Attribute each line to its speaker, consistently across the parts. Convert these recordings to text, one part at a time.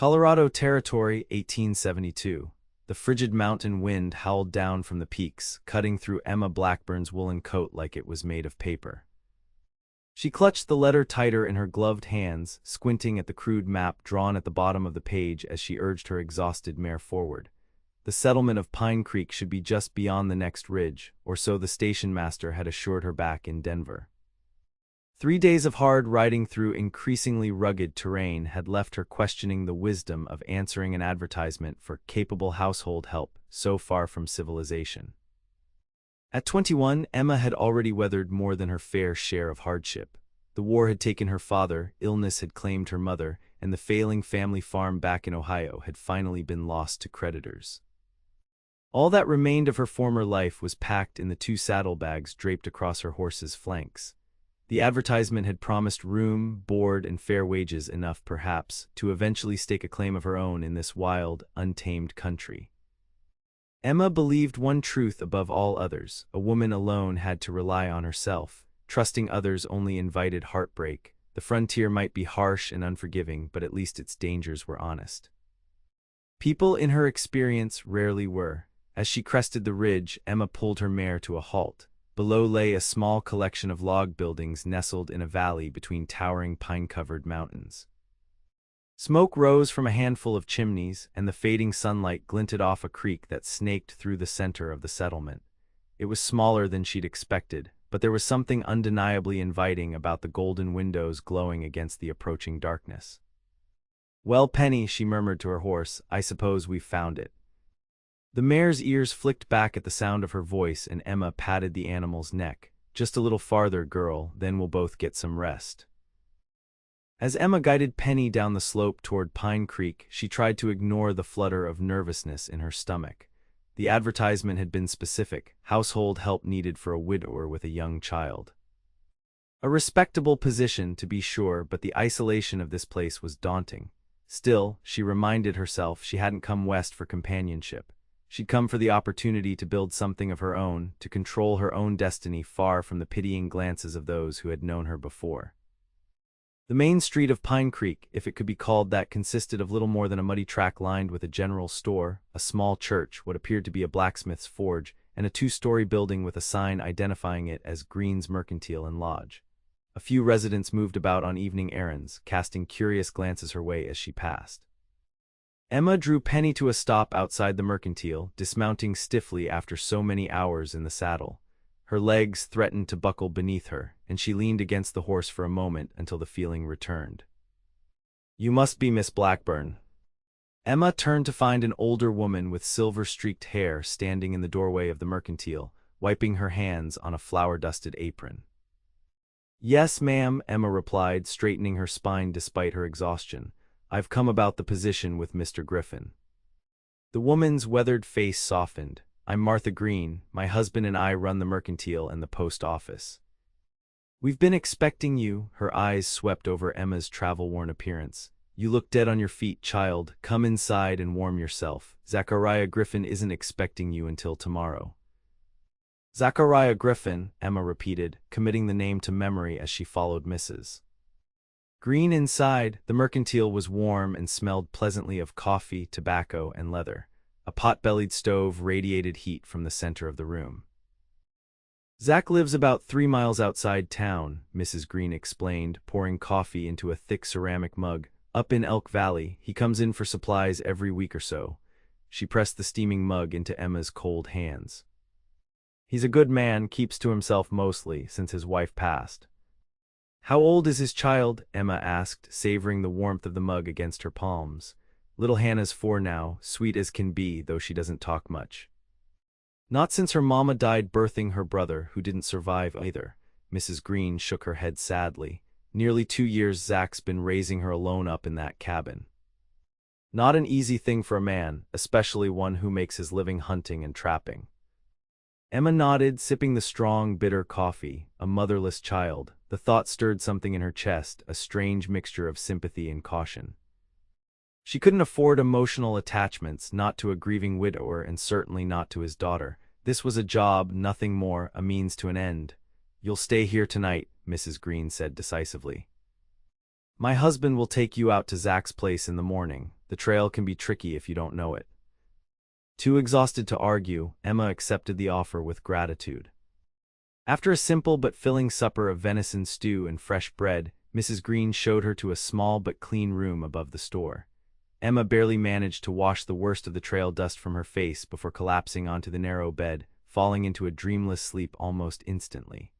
Speaker 1: Colorado Territory, 1872. The frigid mountain wind howled down from the peaks, cutting through Emma Blackburn's woolen coat like it was made of paper. She clutched the letter tighter in her gloved hands, squinting at the crude map drawn at the bottom of the page as she urged her exhausted mare forward. The settlement of Pine Creek should be just beyond the next ridge, or so the station master had assured her back in Denver. 3 days of hard riding through increasingly rugged terrain had left her questioning the wisdom of answering an advertisement for capable household help so far from civilization. At 21, Emma had already weathered more than her fair share of hardship. The war had taken her father, illness had claimed her mother, and the failing family farm back in Ohio had finally been lost to creditors. All that remained of her former life was packed in the 2 saddlebags draped across her horse's flanks. The advertisement had promised room, board, and fair wages enough, perhaps, to eventually stake a claim of her own in this wild, untamed country. Emma believed one truth above all others: a woman alone had to rely on herself. Trusting others only invited heartbreak. The frontier might be harsh and unforgiving, but at least its dangers were honest. People in her experience rarely were. As she crested the ridge, Emma pulled her mare to a halt. Below lay a small collection of log buildings nestled in a valley between towering pine-covered mountains. Smoke rose from a handful of chimneys, and the fading sunlight glinted off a creek that snaked through the center of the settlement. It was smaller than she'd expected, but there was something undeniably inviting about the golden windows glowing against the approaching darkness. "Well, Penny," she murmured to her horse, "I suppose we've found it." The mare's ears flicked back at the sound of her voice, and Emma patted the animal's neck. "Just a little farther, girl, then we'll both get some rest." As Emma guided Penny down the slope toward Pine Creek, she tried to ignore the flutter of nervousness in her stomach. The advertisement had been specific: household help needed for a widower with a young child. A respectable position, to be sure, but the isolation of this place was daunting. Still, she reminded herself, she hadn't come west for companionship. She'd come for the opportunity to build something of her own, to control her own destiny far from the pitying glances of those who had known her before. The main street of Pine Creek, if it could be called that, consisted of little more than a muddy track lined with a general store, a small church, what appeared to be a blacksmith's forge, and a 2-story building with a sign identifying it as Green's Mercantile and Lodge. A few residents moved about on evening errands, casting curious glances her way as she passed. Emma drew Penny to a stop outside the Mercantile, dismounting stiffly after so many hours in the saddle. Her legs threatened to buckle beneath her, and she leaned against the horse for a moment until the feeling returned. "You must be Miss Blackburn." Emma turned to find an older woman with silver-streaked hair standing in the doorway of the Mercantile, wiping her hands on a flour-dusted apron. "Yes, ma'am," Emma replied, straightening her spine despite her exhaustion. "I've come about the position with Mr. Griffin." The woman's weathered face softened. "I'm Martha Green. My husband and I run the Mercantile and the post office." "We've been expecting you." Her eyes swept over Emma's travel-worn appearance. "You look dead on your feet, child. Come inside and warm yourself. Zachariah Griffin isn't expecting you until tomorrow." "Zachariah Griffin," Emma repeated, committing the name to memory as she followed Mrs. Green inside. The Mercantile was warm and smelled pleasantly of coffee, tobacco, and leather. A pot-bellied stove radiated heat from the center of the room. "Zach lives about 3 miles outside town," Mrs. Green explained, pouring coffee into a thick ceramic mug. "Up in Elk Valley. He comes in for supplies every week or so." She pressed the steaming mug into Emma's cold hands. "He's a good man, keeps to himself mostly, since his wife passed." "How old is his child?" Emma asked, savoring the warmth of the mug against her palms. "Little Hannah's 4 now, sweet as can be, though she doesn't talk much." "Not since her mama died birthing her brother, who didn't survive either." Mrs. Green shook her head sadly. "Nearly 2 years Zach's been raising her alone up in that cabin. Not an easy thing for a man, especially one who makes his living hunting and trapping." Emma nodded, sipping the strong, bitter coffee. A motherless child. The thought stirred something in her chest, a strange mixture of sympathy and caution. She couldn't afford emotional attachments, not to a grieving widower and certainly not to his daughter. This was a job, nothing more, a means to an end. "You'll stay here tonight," Mrs. Green said decisively. My husband will take you out to Zach's place in the morning. The trail can be tricky if you don't know it. Too exhausted to argue, Emma accepted the offer with gratitude. After a simple but filling supper of venison stew and fresh bread, Mrs. Green showed her to a small but clean room above the store. Emma barely managed to wash the worst of the trail dust from her face before collapsing onto the narrow bed, falling into a dreamless sleep almost instantly.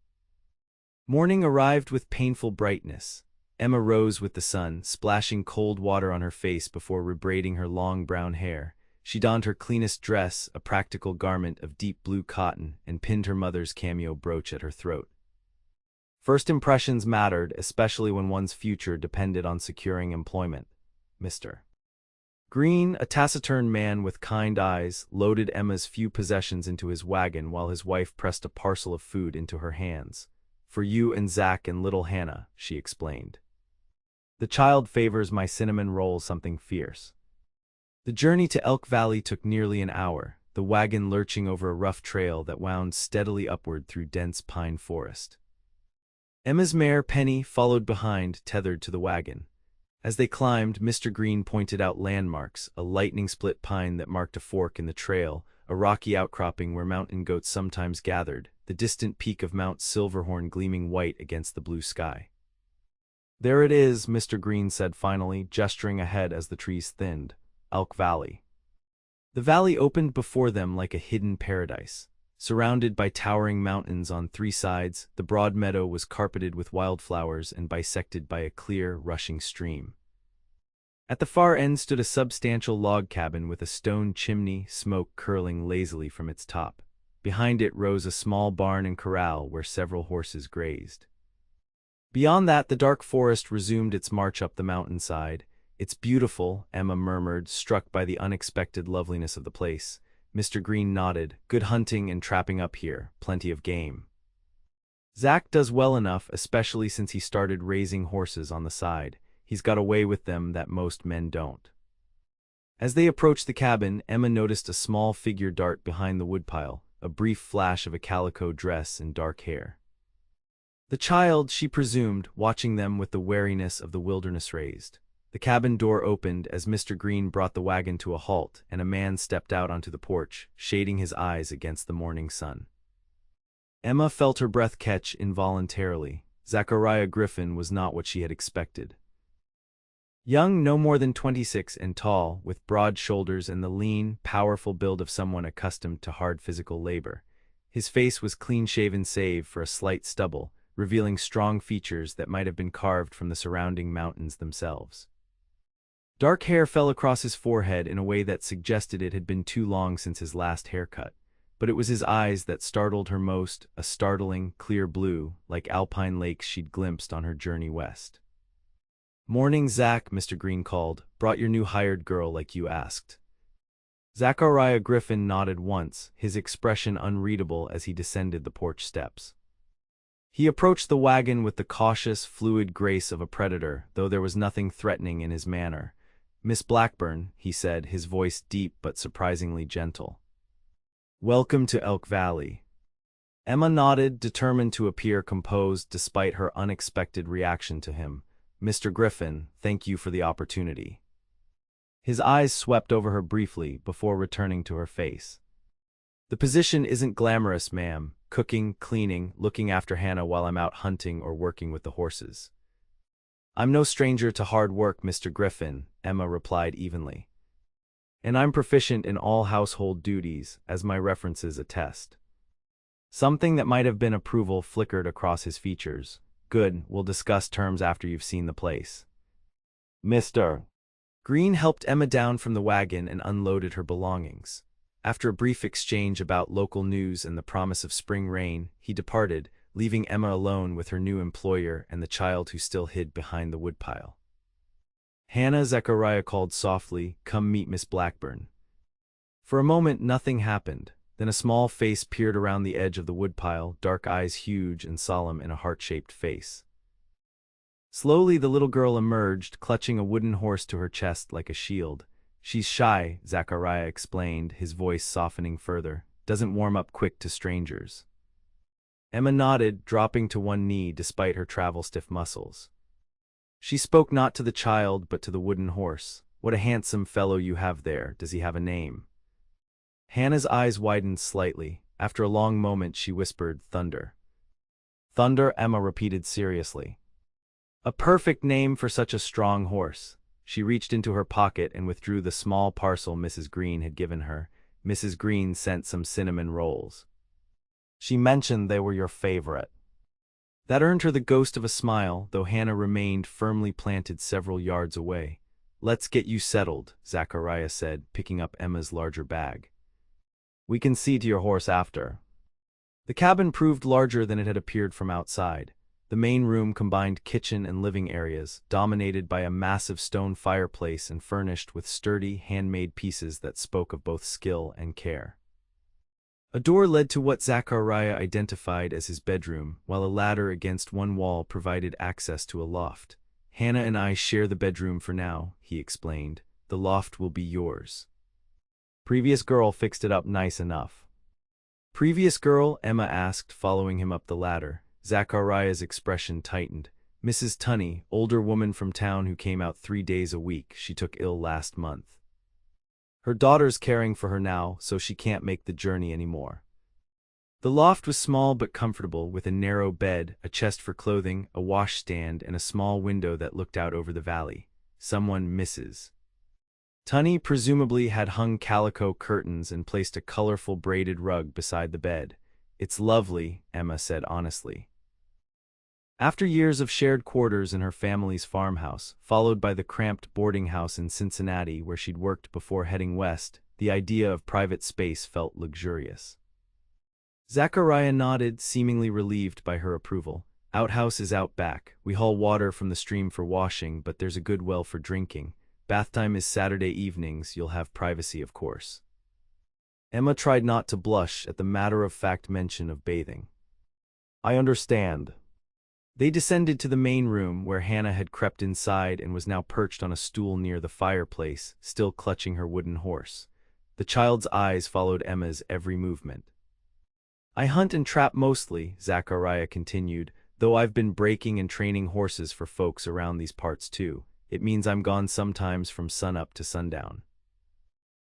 Speaker 1: Morning arrived with painful brightness. Emma rose with the sun, splashing cold water on her face before rebraiding her long brown hair. She donned her cleanest dress, a practical garment of deep blue cotton, and pinned her mother's cameo brooch at her throat. First impressions mattered, especially when one's future depended on securing employment. Mr. Green, a taciturn man with kind eyes, loaded Emma's few possessions into his wagon while his wife pressed a parcel of food into her hands. "For you and Zach and little Hannah," she explained. "The child favors my cinnamon roll something fierce." The journey to Elk Valley took nearly an hour, the wagon lurching over a rough trail that wound steadily upward through dense pine forest. Emma's mare, Penny, followed behind, tethered to the wagon. As they climbed, Mr. Green pointed out landmarks, a lightning-split pine that marked a fork in the trail, a rocky outcropping where mountain goats sometimes gathered, the distant peak of Mount Silverhorn gleaming white against the blue sky. "There it is," Mr. Green said finally, gesturing ahead as the trees thinned. "Elk Valley." The valley opened before them like a hidden paradise. Surrounded by towering mountains on three sides, the broad meadow was carpeted with wildflowers and bisected by a clear, rushing stream. At the far end stood a substantial log cabin with a stone chimney, smoke curling lazily from its top. Behind it rose a small barn and corral where several horses grazed. Beyond that, the dark forest resumed its march up the mountainside. "It's beautiful," Emma murmured, struck by the unexpected loveliness of the place. Mr. Green nodded. "Good hunting and trapping up here, plenty of game. Zach does well enough, especially since he started raising horses on the side. He's got a way with them that most men don't." As they approached the cabin, Emma noticed a small figure dart behind the woodpile, a brief flash of a calico dress and dark hair. The child, she presumed, watching them with the wariness of the wilderness raised. The cabin door opened as Mr. Green brought the wagon to a halt, and a man stepped out onto the porch, shading his eyes against the morning sun. Emma felt her breath catch involuntarily. Zachariah Griffin was not what she had expected. Young, no more than 26, and tall, with broad shoulders and the lean, powerful build of someone accustomed to hard physical labor. His face was clean-shaven save for a slight stubble, revealing strong features that might have been carved from the surrounding mountains themselves. Dark hair fell across his forehead in a way that suggested it had been too long since his last haircut, but it was his eyes that startled her most, a startling, clear blue, like alpine lakes she'd glimpsed on her journey west. "Morning, Zach," Mr. Green called. "Brought your new hired girl like you asked." Zachariah Griffin nodded once, his expression unreadable as he descended the porch steps. He approached the wagon with the cautious, fluid grace of a predator, though there was nothing threatening in his manner. "Miss Blackburn," he said, his voice deep but surprisingly gentle. "Welcome to Elk Valley." Emma nodded, determined to appear composed despite her unexpected reaction to him. "Mr. Griffin, thank you for the opportunity." His eyes swept over her briefly before returning to her face. "The position isn't glamorous, ma'am. Cooking, cleaning, looking after Hannah while I'm out hunting or working with the horses." "I'm no stranger to hard work, Mr. Griffin," Emma replied evenly. "And I'm proficient in all household duties, as my references attest." Something that might have been approval flickered across his features. "Good, we'll discuss terms after you've seen the place." Mr. Green helped Emma down from the wagon and unloaded her belongings. After a brief exchange about local news and the promise of spring rain, he departed, leaving Emma alone with her new employer and the child who still hid behind the woodpile. "Hannah," Zachariah called softly, "come meet Miss Blackburn." For a moment nothing happened, then a small face peered around the edge of the woodpile, dark eyes huge and solemn in a heart-shaped face. Slowly the little girl emerged, clutching a wooden horse to her chest like a shield. "She's shy," Zachariah explained, his voice softening further. "Doesn't warm up quick to strangers." Emma nodded, dropping to one knee despite her travel-stiff muscles. She spoke not to the child but to the wooden horse. What a handsome fellow you have there. Does he have a name? Hannah's eyes widened slightly. After a long moment she whispered, Thunder. Thunder, Emma repeated seriously. A perfect name for such a strong horse. She reached into her pocket and withdrew the small parcel Mrs. Green had given her. Mrs. Green sent some cinnamon rolls. She mentioned they were your favorite. That earned her the ghost of a smile, though Hannah remained firmly planted several yards away. Let's get you settled, Zachariah said, picking up Emma's larger bag. We can see to your horse after. The cabin proved larger than it had appeared from outside. The main room combined kitchen and living areas, dominated by a massive stone fireplace and furnished with sturdy, handmade pieces that spoke of both skill and care. A door led to what Zachariah identified as his bedroom, while a ladder against one wall provided access to a loft. Hannah and I share the bedroom for now, he explained. The loft will be yours. Previous girl fixed it up nice enough. Previous girl? Emma asked, following him up the ladder. Zachariah's expression tightened. Mrs. Tunney, older woman from town who came out 3 days a week. She took ill last month. Her daughter's caring for her now, so she can't make the journey anymore. The loft was small but comfortable, with a narrow bed, a chest for clothing, a washstand, and a small window that looked out over the valley. Someone, Mrs. Tunney, presumably had hung calico curtains and placed a colorful braided rug beside the bed. It's lovely, Emma said honestly. After years of shared quarters in her family's farmhouse, followed by the cramped boarding house in Cincinnati where she'd worked before heading west, the idea of private space felt luxurious. Zachariah nodded, seemingly relieved by her approval. Outhouse is out back. We haul water from the stream for washing, but there's a good well for drinking. Bath time is Saturday evenings. You'll have privacy, of course. Emma tried not to blush at the matter-of-fact mention of bathing. I understand. They descended to the main room, where Hannah had crept inside and was now perched on a stool near the fireplace, still clutching her wooden horse. The child's eyes followed Emma's every movement. I hunt and trap mostly, Zachariah continued, though I've been breaking and training horses for folks around these parts too. It means I'm gone sometimes from sunup to sundown.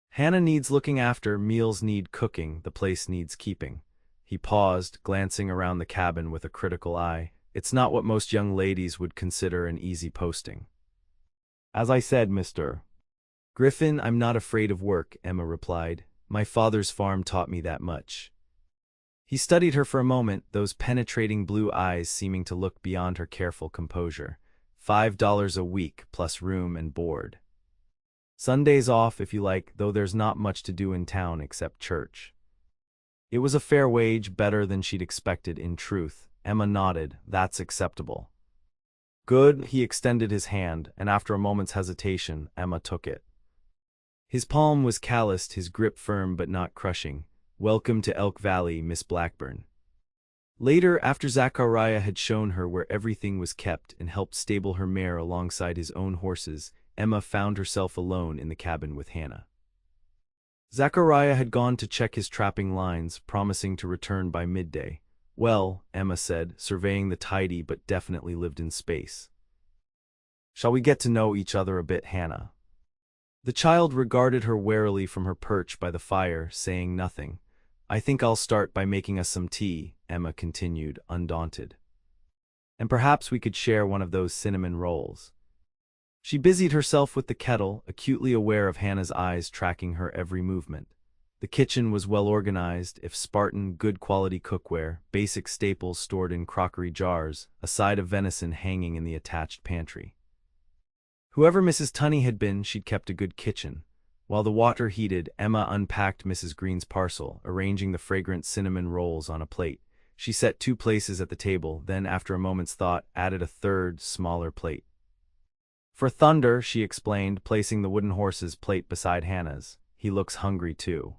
Speaker 1: Hannah needs looking after, meals need cooking, the place needs keeping. He paused, glancing around the cabin with a critical eye. It's not what most young ladies would consider an easy posting. As I said, Mr. Griffin, I'm not afraid of work, Emma replied. My father's farm taught me that much. He studied her for a moment, those penetrating blue eyes seeming to look beyond her careful composure. $5 a week, plus room and board. Sundays off if you like, though there's not much to do in town except church. It was a fair wage, better than she'd expected in truth. Emma nodded. That's acceptable. Good, he extended his hand, and after a moment's hesitation, Emma took it. His palm was calloused, his grip firm but not crushing. Welcome to Elk Valley, Miss Blackburn. Later, after Zachariah had shown her where everything was kept and helped stable her mare alongside his own horses, Emma found herself alone in the cabin with Hannah. Zachariah had gone to check his trapping lines, promising to return by midday. Well, Emma said, surveying the tidy but definitely lived-in space. Shall we get to know each other a bit, Hannah? The child regarded her warily from her perch by the fire, saying nothing. I think I'll start by making us some tea, Emma continued, undaunted. And perhaps we could share one of those cinnamon rolls. She busied herself with the kettle, acutely aware of Hannah's eyes tracking her every movement. The kitchen was well organized, if Spartan, good-quality cookware, basic staples stored in crockery jars, a side of venison hanging in the attached pantry. Whoever Mrs. Tunney had been, she'd kept a good kitchen. While the water heated, Emma unpacked Mrs. Green's parcel, arranging the fragrant cinnamon rolls on a plate. She set 2 places at the table, then, after a moment's thought, added a third, smaller plate. For Thunder, she explained, placing the wooden horse's plate beside Hannah's. He looks hungry too.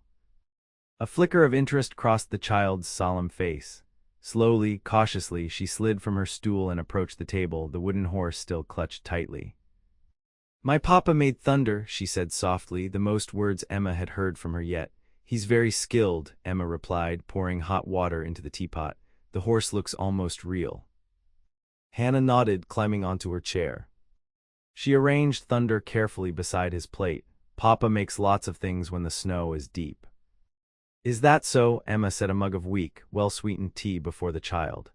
Speaker 1: A flicker of interest crossed the child's solemn face. Slowly, cautiously, she slid from her stool and approached the table, the wooden horse still clutched tightly. My papa made Thunder, she said softly, the most words Emma had heard from her yet. He's very skilled, Emma replied, pouring hot water into the teapot. The horse looks almost real. Hannah nodded, climbing onto her chair. She arranged Thunder carefully beside his plate. Papa makes lots of things when the snow is deep. Is that so? Emma set a mug of weak, well-sweetened tea before the child.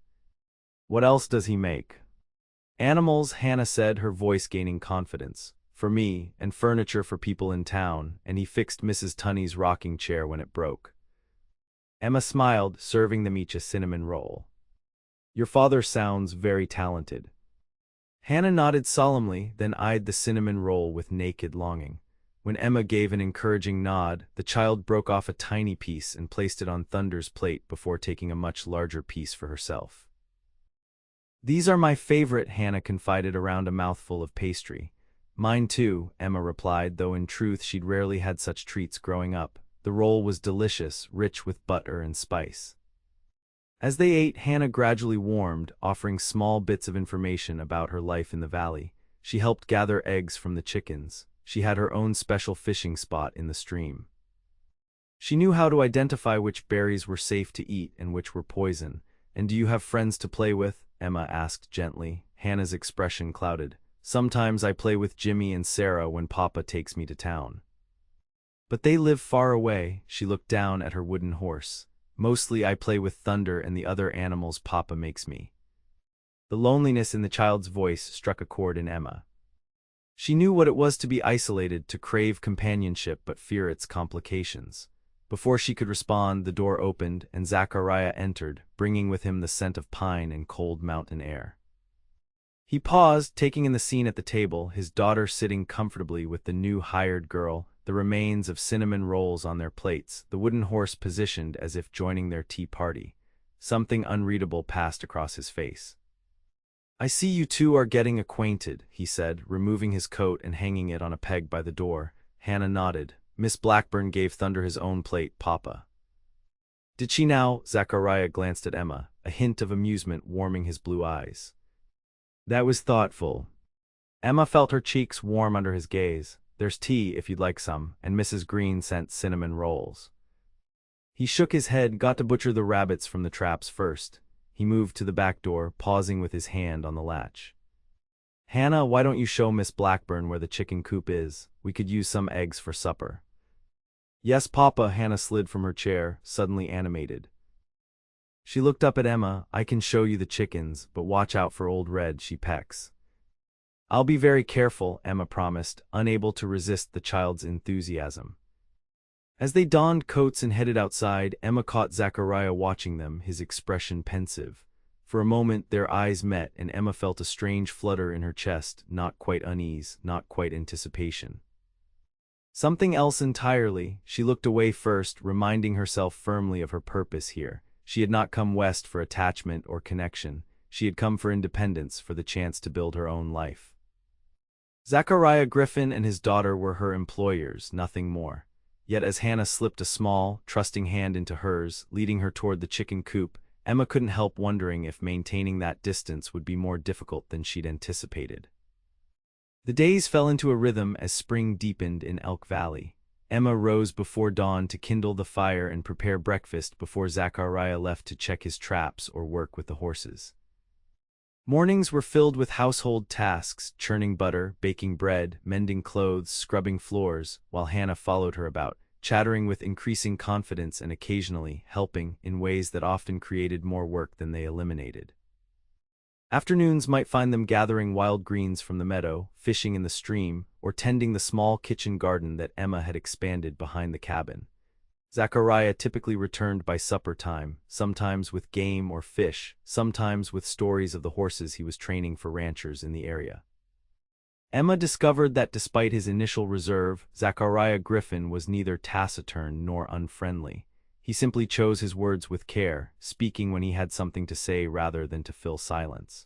Speaker 1: What else does he make? Animals, Hannah said, her voice gaining confidence. For me, and furniture for people in town, and he fixed Mrs. Tunney's rocking chair when it broke. Emma smiled, serving them each a cinnamon roll. Your father sounds very talented. Hannah nodded solemnly, then eyed the cinnamon roll with naked longing. When Emma gave an encouraging nod, the child broke off a tiny piece and placed it on Thunder's plate before taking a much larger piece for herself. These are my favorite, Hannah confided around a mouthful of pastry. Mine too, Emma replied, though in truth she'd rarely had such treats growing up. The roll was delicious, rich with butter and spice. As they ate, Hannah gradually warmed, offering small bits of information about her life in the valley. She helped gather eggs from the chickens. She had her own special fishing spot in the stream. She knew how to identify which berries were safe to eat and which were poison. And do you have friends to play with? Emma asked gently. Hannah's expression clouded. Sometimes I play with Jimmy and Sarah when Papa takes me to town. But they live far away. She looked down at her wooden horse. Mostly I play with Thunder and the other animals Papa makes me. The loneliness in the child's voice struck a chord in Emma. She knew what it was to be isolated, to crave companionship but fear its complications. Before she could respond, the door opened and Zachariah entered, bringing with him the scent of pine and cold mountain air. He paused, taking in the scene at the table, his daughter sitting comfortably with the new hired girl, the remains of cinnamon rolls on their plates, the wooden horse positioned as if joining their tea party. Something unreadable passed across his face. I see you two are getting acquainted, he said, removing his coat and hanging it on a peg by the door. Hannah nodded. Miss Blackburn gave Thunder his own plate, Papa. Did she now? Zachariah glanced at Emma, a hint of amusement warming his blue eyes. That was thoughtful. Emma felt her cheeks warm under his gaze. There's tea if you'd like some, and Mrs. Green sent cinnamon rolls. He shook his head, got to butcher the rabbits from the traps first. He moved to the back door, pausing with his hand on the latch. Hannah, why don't you show Miss Blackburn where the chicken coop is? We could use some eggs for supper. Yes, Papa. Hannah slid from her chair, suddenly animated. She looked up at Emma. I can show you the chickens, but watch out for Old Red, she pecks. I'll be very careful, Emma promised, unable to resist the child's enthusiasm. As they donned coats and headed outside, Emma caught Zachariah watching them, his expression pensive. For a moment their eyes met and Emma felt a strange flutter in her chest, not quite unease, not quite anticipation. Something else entirely. She looked away first, reminding herself firmly of her purpose here. She had not come west for attachment or connection. She had come for independence, for the chance to build her own life. Zachariah Griffin and his daughter were her employers, nothing more. Yet as Hannah slipped a small, trusting hand into hers, leading her toward the chicken coop, Emma couldn't help wondering if maintaining that distance would be more difficult than she'd anticipated. The days fell into a rhythm as spring deepened in Elk Valley. Emma rose before dawn to kindle the fire and prepare breakfast before Zachariah left to check his traps or work with the horses. Mornings were filled with household tasks, churning butter, baking bread, mending clothes, scrubbing floors, while Hannah followed her about, chattering with increasing confidence and occasionally helping in ways that often created more work than they eliminated. Afternoons might find them gathering wild greens from the meadow, fishing in the stream, or tending the small kitchen garden that Emma had expanded behind the cabin. Zachariah typically returned by supper time, sometimes with game or fish, sometimes with stories of the horses he was training for ranchers in the area. Emma discovered that despite his initial reserve, Zachariah Griffin was neither taciturn nor unfriendly. He simply chose his words with care, speaking when he had something to say rather than to fill silence.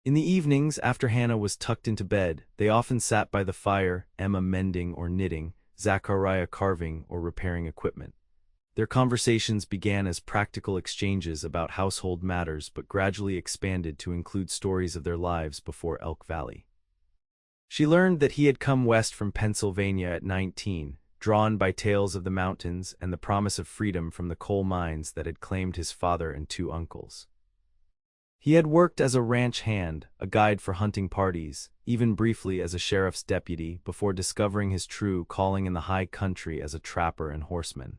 Speaker 1: In the evenings, after Hannah was tucked into bed, they often sat by the fire, Emma mending or knitting, Zachariah carving or repairing equipment. Their conversations began as practical exchanges about household matters but gradually expanded to include stories of their lives before Elk Valley. She learned that he had come west from Pennsylvania at 19, drawn by tales of the mountains and the promise of freedom from the coal mines that had claimed his father and two uncles. He had worked as a ranch hand, a guide for hunting parties, even briefly as a sheriff's deputy before discovering his true calling in the high country as a trapper and horseman.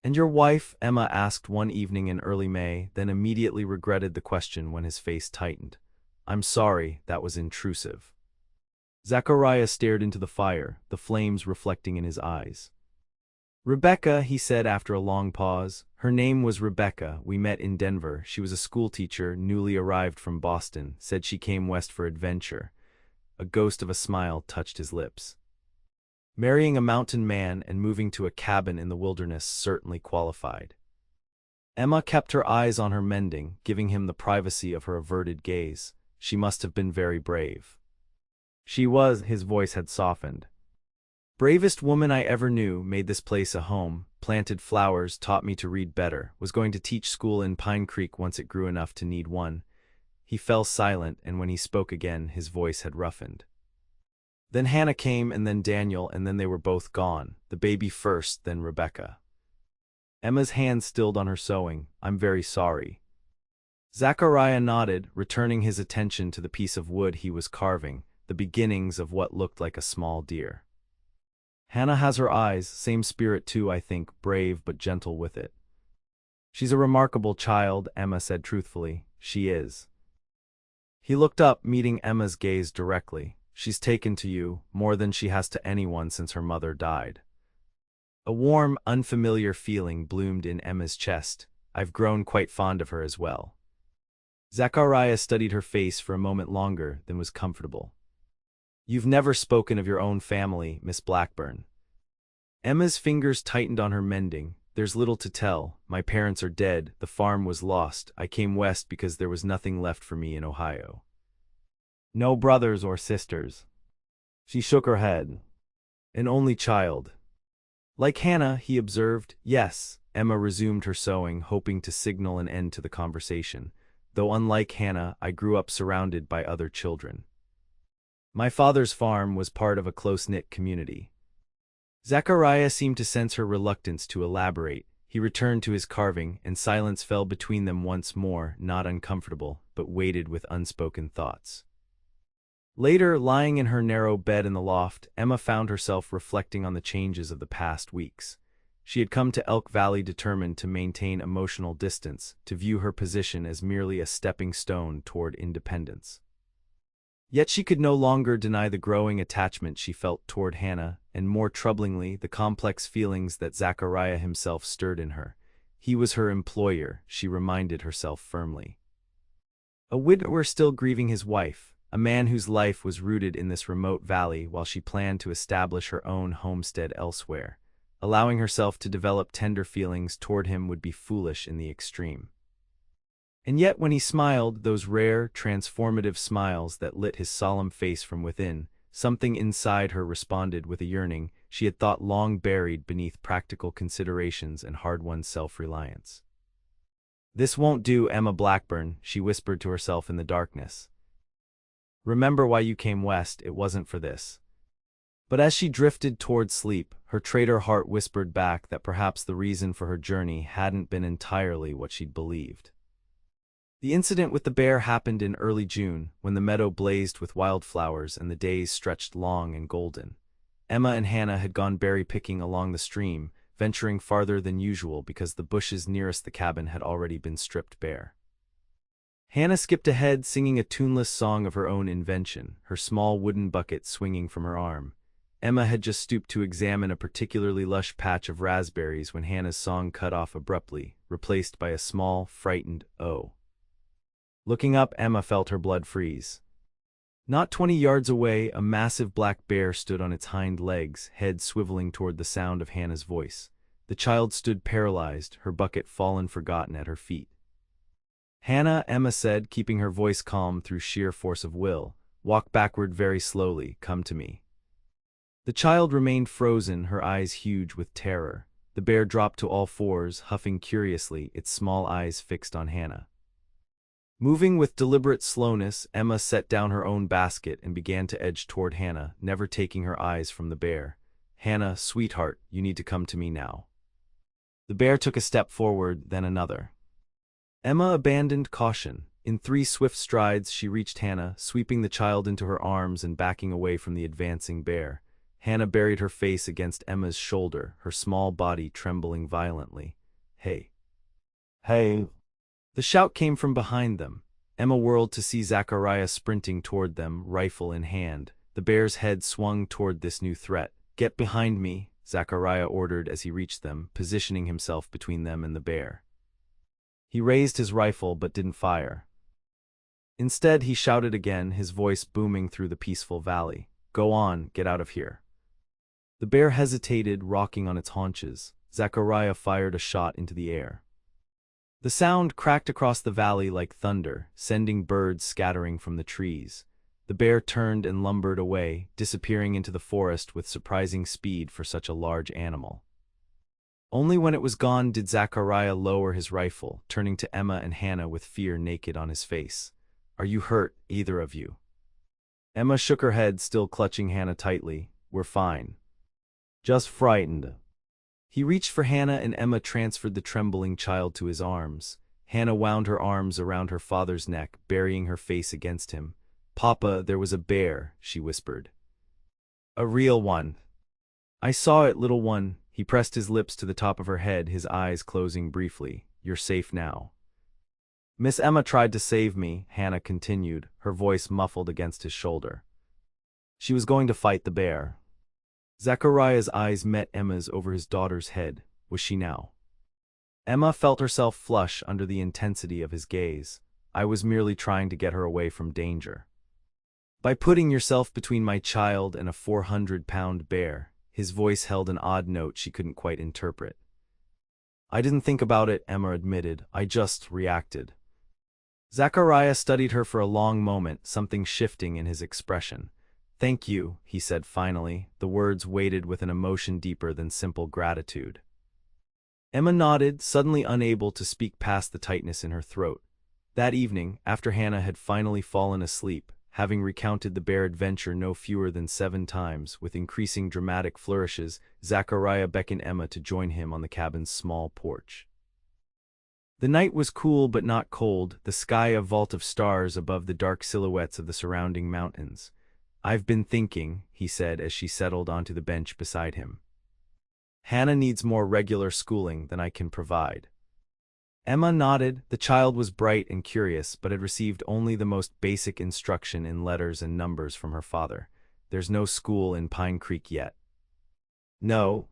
Speaker 1: "And your wife?" Emma asked one evening in early May, then immediately regretted the question when his face tightened. "I'm sorry, that was intrusive." Zachariah stared into the fire, the flames reflecting in his eyes. "Rebecca," he said after a long pause. "Her name was Rebecca. We met in Denver. She was a schoolteacher, newly arrived from Boston, said she came west for adventure." A ghost of a smile touched his lips. Marrying a mountain man and moving to a cabin in the wilderness certainly qualified. Emma kept her eyes on her mending, giving him the privacy of her averted gaze. She must have been very brave. She was, his voice had softened. "Bravest woman I ever knew, made this place a home, planted flowers, taught me to read better, was going to teach school in Pine Creek once it grew enough to need one." He fell silent, and when he spoke again, his voice had roughened. "Then Hannah came, and then Daniel, and then they were both gone. The baby first, then Rebecca." Emma's hand stilled on her sewing. "I'm very sorry." Zachariah nodded, returning his attention to the piece of wood he was carving, the beginnings of what looked like a small deer. "Hannah has her eyes, same spirit too, I think, brave but gentle with it." "She's a remarkable child," Emma said truthfully. "She is." He looked up, meeting Emma's gaze directly. "She's taken to you, more than she has to anyone since her mother died." A warm, unfamiliar feeling bloomed in Emma's chest. "I've grown quite fond of her as well." Zachariah studied her face for a moment longer, then was comfortable. "You've never spoken of your own family, Miss Blackburn." Emma's fingers tightened on her mending. "There's little to tell. My parents are dead, the farm was lost. I came west because there was nothing left for me in Ohio." "No brothers or sisters?" She shook her head. "An only child." "Like Hannah," he observed. "Yes." Emma resumed her sewing, hoping to signal an end to the conversation. "Though unlike Hannah, I grew up surrounded by other children. My father's farm was part of a close-knit community." Zachariah seemed to sense her reluctance to elaborate. He returned to his carving, and silence fell between them once more, not uncomfortable, but weighted with unspoken thoughts. Later, lying in her narrow bed in the loft, Emma found herself reflecting on the changes of the past weeks. She had come to Elk Valley determined to maintain emotional distance, to view her position as merely a stepping stone toward independence. Yet she could no longer deny the growing attachment she felt toward Hannah, and more troublingly, the complex feelings that Zachariah himself stirred in her. He was her employer, she reminded herself firmly. A widower still grieving his wife, a man whose life was rooted in this remote valley while she planned to establish her own homestead elsewhere. Allowing herself to develop tender feelings toward him would be foolish in the extreme. And yet when he smiled, those rare, transformative smiles that lit his solemn face from within, something inside her responded with a yearning she had thought long buried beneath practical considerations and hard-won self-reliance. "This won't do, Emma Blackburn," she whispered to herself in the darkness. "Remember why you came west, it wasn't for this." But as she drifted toward sleep, her traitor heart whispered back that perhaps the reason for her journey hadn't been entirely what she'd believed. The incident with the bear happened in early June, when the meadow blazed with wildflowers and the days stretched long and golden. Emma and Hannah had gone berry picking along the stream, venturing farther than usual because the bushes nearest the cabin had already been stripped bare. Hannah skipped ahead, singing a tuneless song of her own invention, her small wooden bucket swinging from her arm. Emma had just stooped to examine a particularly lush patch of raspberries when Hannah's song cut off abruptly, replaced by a small, frightened "oh." Looking up, Emma felt her blood freeze. Not 20 yards away, a massive black bear stood on its hind legs, head swiveling toward the sound of Hannah's voice. The child stood paralyzed, her bucket fallen forgotten at her feet. "Hannah," Emma said, keeping her voice calm through sheer force of will, "walk backward very slowly, come to me." The child remained frozen, her eyes huge with terror. The bear dropped to all fours, huffing curiously, its small eyes fixed on Hannah. Moving with deliberate slowness, Emma set down her own basket and began to edge toward Hannah, never taking her eyes from the bear. "Hannah, sweetheart, you need to come to me now." The bear took a step forward, then another. Emma abandoned caution. In 3 swift strides, she reached Hannah, sweeping the child into her arms and backing away from the advancing bear. Hannah buried her face against Emma's shoulder, her small body trembling violently. Hey! Hey! The shout came from behind them. Emma whirled to see Zachariah sprinting toward them, rifle in hand. The bear's head swung toward this new threat. Get behind me, Zachariah ordered as he reached them, positioning himself between them and the bear. He raised his rifle but didn't fire. Instead, he shouted again, his voice booming through the peaceful valley. Go on, get out of here. The bear hesitated, rocking on its haunches. Zachariah fired a shot into the air. The sound cracked across the valley like thunder, sending birds scattering from the trees. The bear turned and lumbered away, disappearing into the forest with surprising speed for such a large animal. Only when it was gone did Zachariah lower his rifle, turning to Emma and Hannah with fear naked on his face. Are you hurt, either of you? Emma shook her head, still clutching Hannah tightly. We're fine. Just frightened. He reached for Hannah and Emma transferred the trembling child to his arms. Hannah wound her arms around her father's neck, burying her face against him. Papa, there was a bear, she whispered. A real one. I saw it, little one. He pressed his lips to the top of her head, his eyes closing briefly. You're safe now. Miss Emma tried to save me, Hannah continued, her voice muffled against his shoulder. She was going to fight the bear. Zachariah's eyes met Emma's over his daughter's head. Was she now? Emma felt herself flush under the intensity of his gaze. I was merely trying to get her away from danger. By putting yourself between my child and a 400-pound bear, his voice held an odd note she couldn't quite interpret. I didn't think about it, Emma admitted. I just reacted. Zachariah studied her for a long moment, something shifting in his expression. Thank you, he said finally, the words weighted with an emotion deeper than simple gratitude. Emma nodded, suddenly unable to speak past the tightness in her throat. That evening, after Hannah had finally fallen asleep, having recounted the bear adventure no fewer than 7 times, with increasing dramatic flourishes, Zachariah beckoned Emma to join him on the cabin's small porch. The night was cool but not cold, the sky a vault of stars above the dark silhouettes of the surrounding mountains. I've been thinking, he said as she settled onto the bench beside him. Hannah needs more regular schooling than I can provide. Emma nodded. The child was bright and curious, but had received only the most basic instruction in letters and numbers from her father. There's no school in Pine Creek yet. No.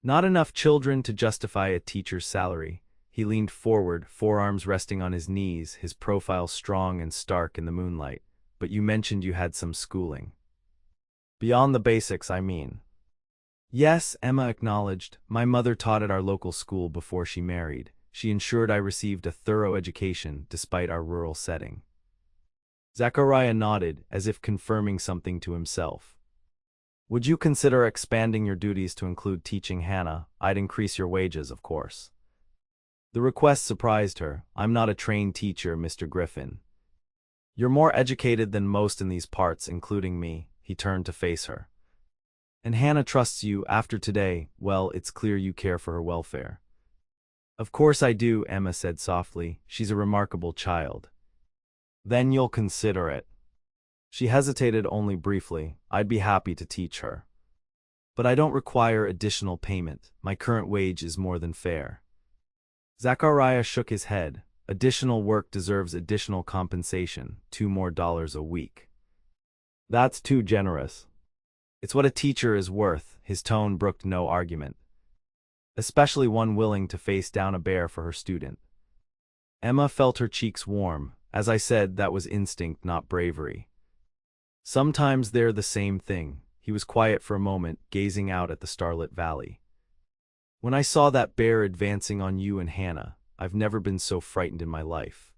Speaker 1: Not enough children to justify a teacher's salary. He leaned forward, forearms resting on his knees, his profile strong and stark in the moonlight. But you mentioned you had some schooling. Beyond the basics, I mean. Yes, Emma acknowledged. My mother taught at our local school before she married. She ensured I received a thorough education, despite our rural setting. Zachariah nodded, as if confirming something to himself. Would you consider expanding your duties to include teaching Hannah? I'd increase your wages, of course. The request surprised her. I'm not a trained teacher, Mr. Griffin. You're more educated than most in these parts, including me. He turned to face her. And Hannah trusts you. After today, well, it's clear you care for her welfare. Of course I do, Emma said softly. She's a remarkable child. Then you'll consider it. She hesitated only briefly. I'd be happy to teach her. But I don't require additional payment. My current wage is more than fair. Zachariah shook his head. Additional work deserves additional compensation, $2 more a week. That's too generous. It's what a teacher is worth. His tone brooked no argument. Especially one willing to face down a bear for her student. Emma felt her cheeks warm. As I said, that was instinct, not bravery. Sometimes they're the same thing. He was quiet for a moment, gazing out at the starlit valley. When I saw that bear advancing on you and Hannah, I've never been so frightened in my life.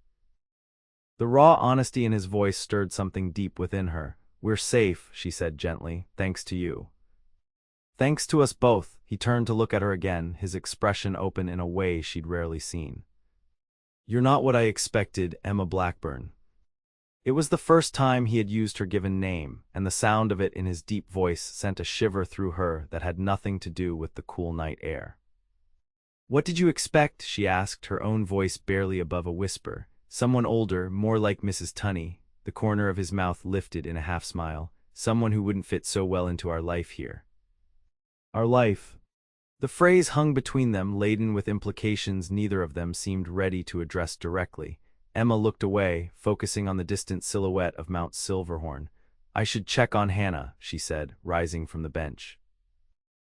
Speaker 1: The raw honesty in his voice stirred something deep within her. We're safe, she said gently, thanks to you. Thanks to us both. He turned to look at her again, his expression open in a way she'd rarely seen. You're not what I expected, Emma Blackburn. It was the first time he had used her given name, and the sound of it in his deep voice sent a shiver through her that had nothing to do with the cool night air. What did you expect? She asked, her own voice barely above a whisper. Someone older, more like Mrs. Tunney, the corner of his mouth lifted in a half-smile. Someone who wouldn't fit so well into our life here. Our life. The phrase hung between them, laden with implications neither of them seemed ready to address directly. Emma looked away, focusing on the distant silhouette of Mount Silverhorn. I should check on Hannah, she said, rising from the bench.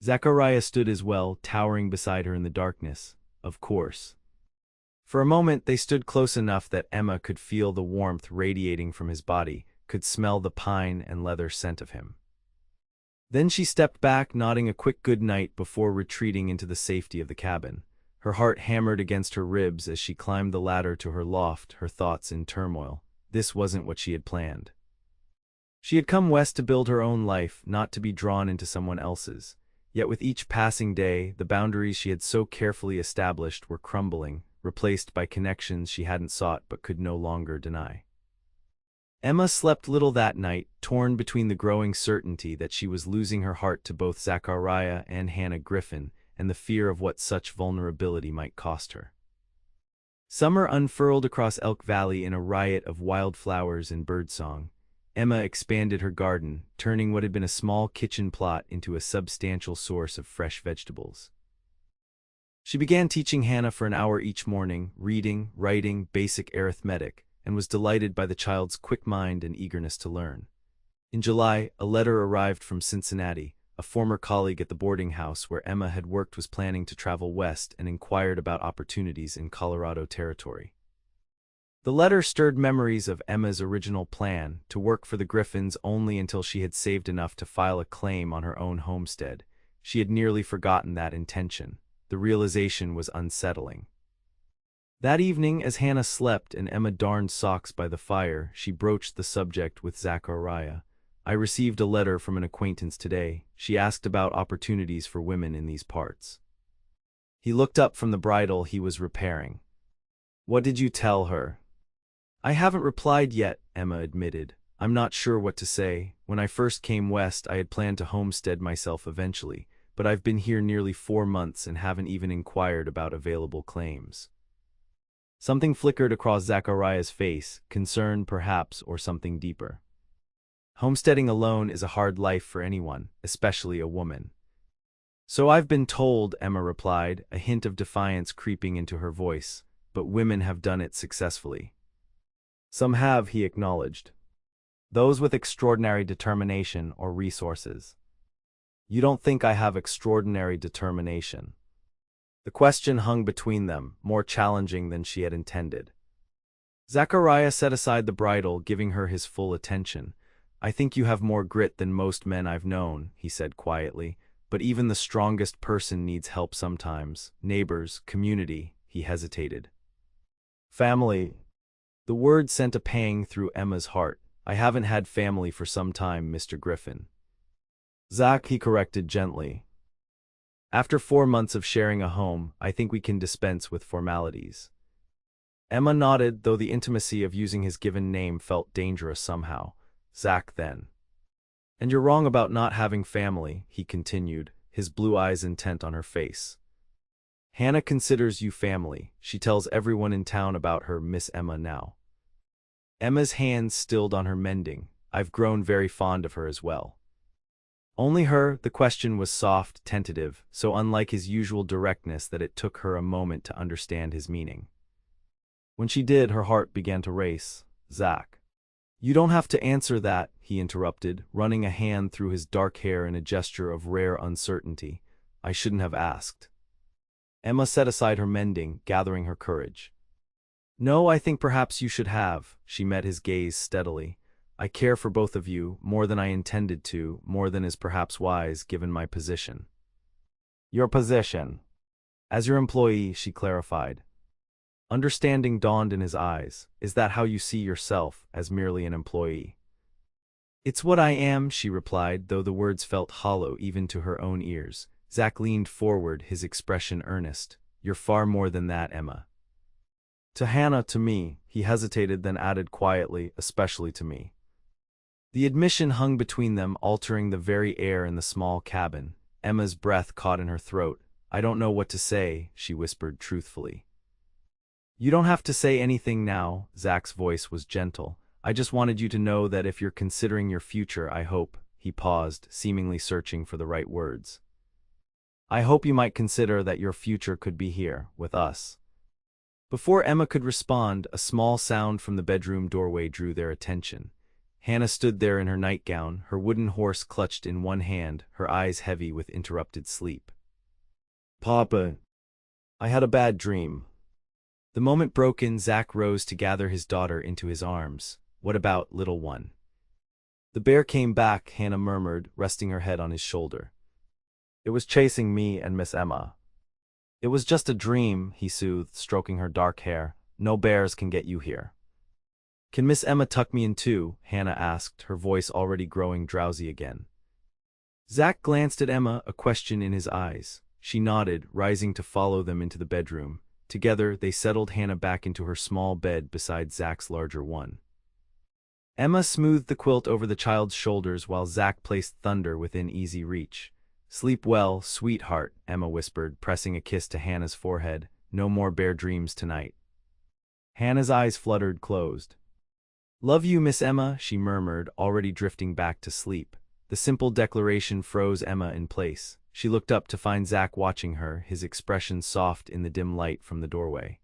Speaker 1: Zachariah stood as well, towering beside her in the darkness. Of course. For a moment they stood close enough that Emma could feel the warmth radiating from his body, could smell the pine and leather scent of him. Then she stepped back, nodding a quick good night before retreating into the safety of the cabin. Her heart hammered against her ribs as she climbed the ladder to her loft, her thoughts in turmoil. This wasn't what she had planned. She had come west to build her own life, not to be drawn into someone else's. Yet with each passing day, the boundaries she had so carefully established were crumbling, replaced by connections she hadn't sought but could no longer deny. Emma slept little that night, torn between the growing certainty that she was losing her heart to both Zachariah and Hannah Griffin, and the fear of what such vulnerability might cost her. Summer unfurled across Elk Valley in a riot of wildflowers and birdsong. Emma expanded her garden, turning what had been a small kitchen plot into a substantial source of fresh vegetables. She began teaching Hannah for an hour each morning, reading, writing, basic arithmetic, and was delighted by the child's quick mind and eagerness to learn. In July, a letter arrived from Cincinnati. A former colleague at the boarding house where Emma had worked was planning to travel west and inquired about opportunities in Colorado Territory. The letter stirred memories of Emma's original plan, to work for the Griffins only until she had saved enough to file a claim on her own homestead. She had nearly forgotten that intention. The realization was unsettling. That evening, as Hannah slept and Emma darned socks by the fire, she broached the subject with Zachariah. I received a letter from an acquaintance today. She asked about opportunities for women in these parts. He looked up from the bridle he was repairing. What did you tell her? I haven't replied yet, Emma admitted. I'm not sure what to say. When I first came west, I had planned to homestead myself eventually, but I've been here nearly 4 months and haven't even inquired about available claims. Something flickered across Zachariah's face, concern perhaps, or something deeper. Homesteading alone is a hard life for anyone, especially a woman. So I've been told, Emma replied, a hint of defiance creeping into her voice, but women have done it successfully. Some have, he acknowledged. Those with extraordinary determination or resources. You don't think I have extraordinary determination? The question hung between them, more challenging than she had intended. Zachariah set aside the bridle, giving her his full attention. I think you have more grit than most men I've known, he said quietly, but even the strongest person needs help sometimes. Neighbors, community, he hesitated. Family. The word sent a pang through Emma's heart. I haven't had family for some time, Mr. Griffin. Zach, he corrected gently. After 4 months of sharing a home, I think we can dispense with formalities. Emma nodded, though the intimacy of using his given name felt dangerous somehow. Zach, then. And you're wrong about not having family, he continued, his blue eyes intent on her face. Hannah considers you family. She tells everyone in town about her, Miss Emma now. Emma's hands stilled on her mending. I've grown very fond of her as well. Only her? The question was soft, tentative, so unlike his usual directness that it took her a moment to understand his meaning. When she did, her heart began to race. Zach. You don't have to answer that, he interrupted, running a hand through his dark hair in a gesture of rare uncertainty. I shouldn't have asked. Emma set aside her mending, gathering her courage. No, I think perhaps you should have. She met his gaze steadily. I care for both of you, more than I intended to, more than is perhaps wise given my position. Your position. As your employee, she clarified. Understanding dawned in his eyes. Is that how you see yourself, as merely an employee? It's what I am, she replied, though the words felt hollow even to her own ears. Zach leaned forward, his expression earnest. You're far more than that, Emma. To Hannah, to me, he hesitated, then added quietly, especially to me. The admission hung between them, altering the very air in the small cabin. Emma's breath caught in her throat. I don't know what to say, she whispered truthfully. You don't have to say anything now, Zach's voice was gentle. I just wanted you to know that if you're considering your future, I hope, he paused, seemingly searching for the right words. I hope you might consider that your future could be here, with us. Before Emma could respond, a small sound from the bedroom doorway drew their attention. Hannah stood there in her nightgown, her wooden horse clutched in one hand, her eyes heavy with interrupted sleep. Papa, I had a bad dream. The moment broken, Zach rose to gather his daughter into his arms. What about, little one? The bear came back, Hannah murmured, resting her head on his shoulder. It was chasing me and Miss Emma. It was just a dream, he soothed, stroking her dark hair. No bears can get you here. Can Miss Emma tuck me in too? Hannah asked, her voice already growing drowsy again. Zach glanced at Emma, a question in his eyes. She nodded, rising to follow them into the bedroom. Together, they settled Hannah back into her small bed beside Zach's larger one. Emma smoothed the quilt over the child's shoulders while Zach placed Thunder within easy reach. Sleep well, sweetheart, Emma whispered, pressing a kiss to Hannah's forehead. No more bear dreams tonight. Hannah's eyes fluttered closed. Love you, Miss Emma, she murmured, already drifting back to sleep. The simple declaration froze Emma in place. She looked up to find Zach watching her, his expression soft in the dim light from the doorway.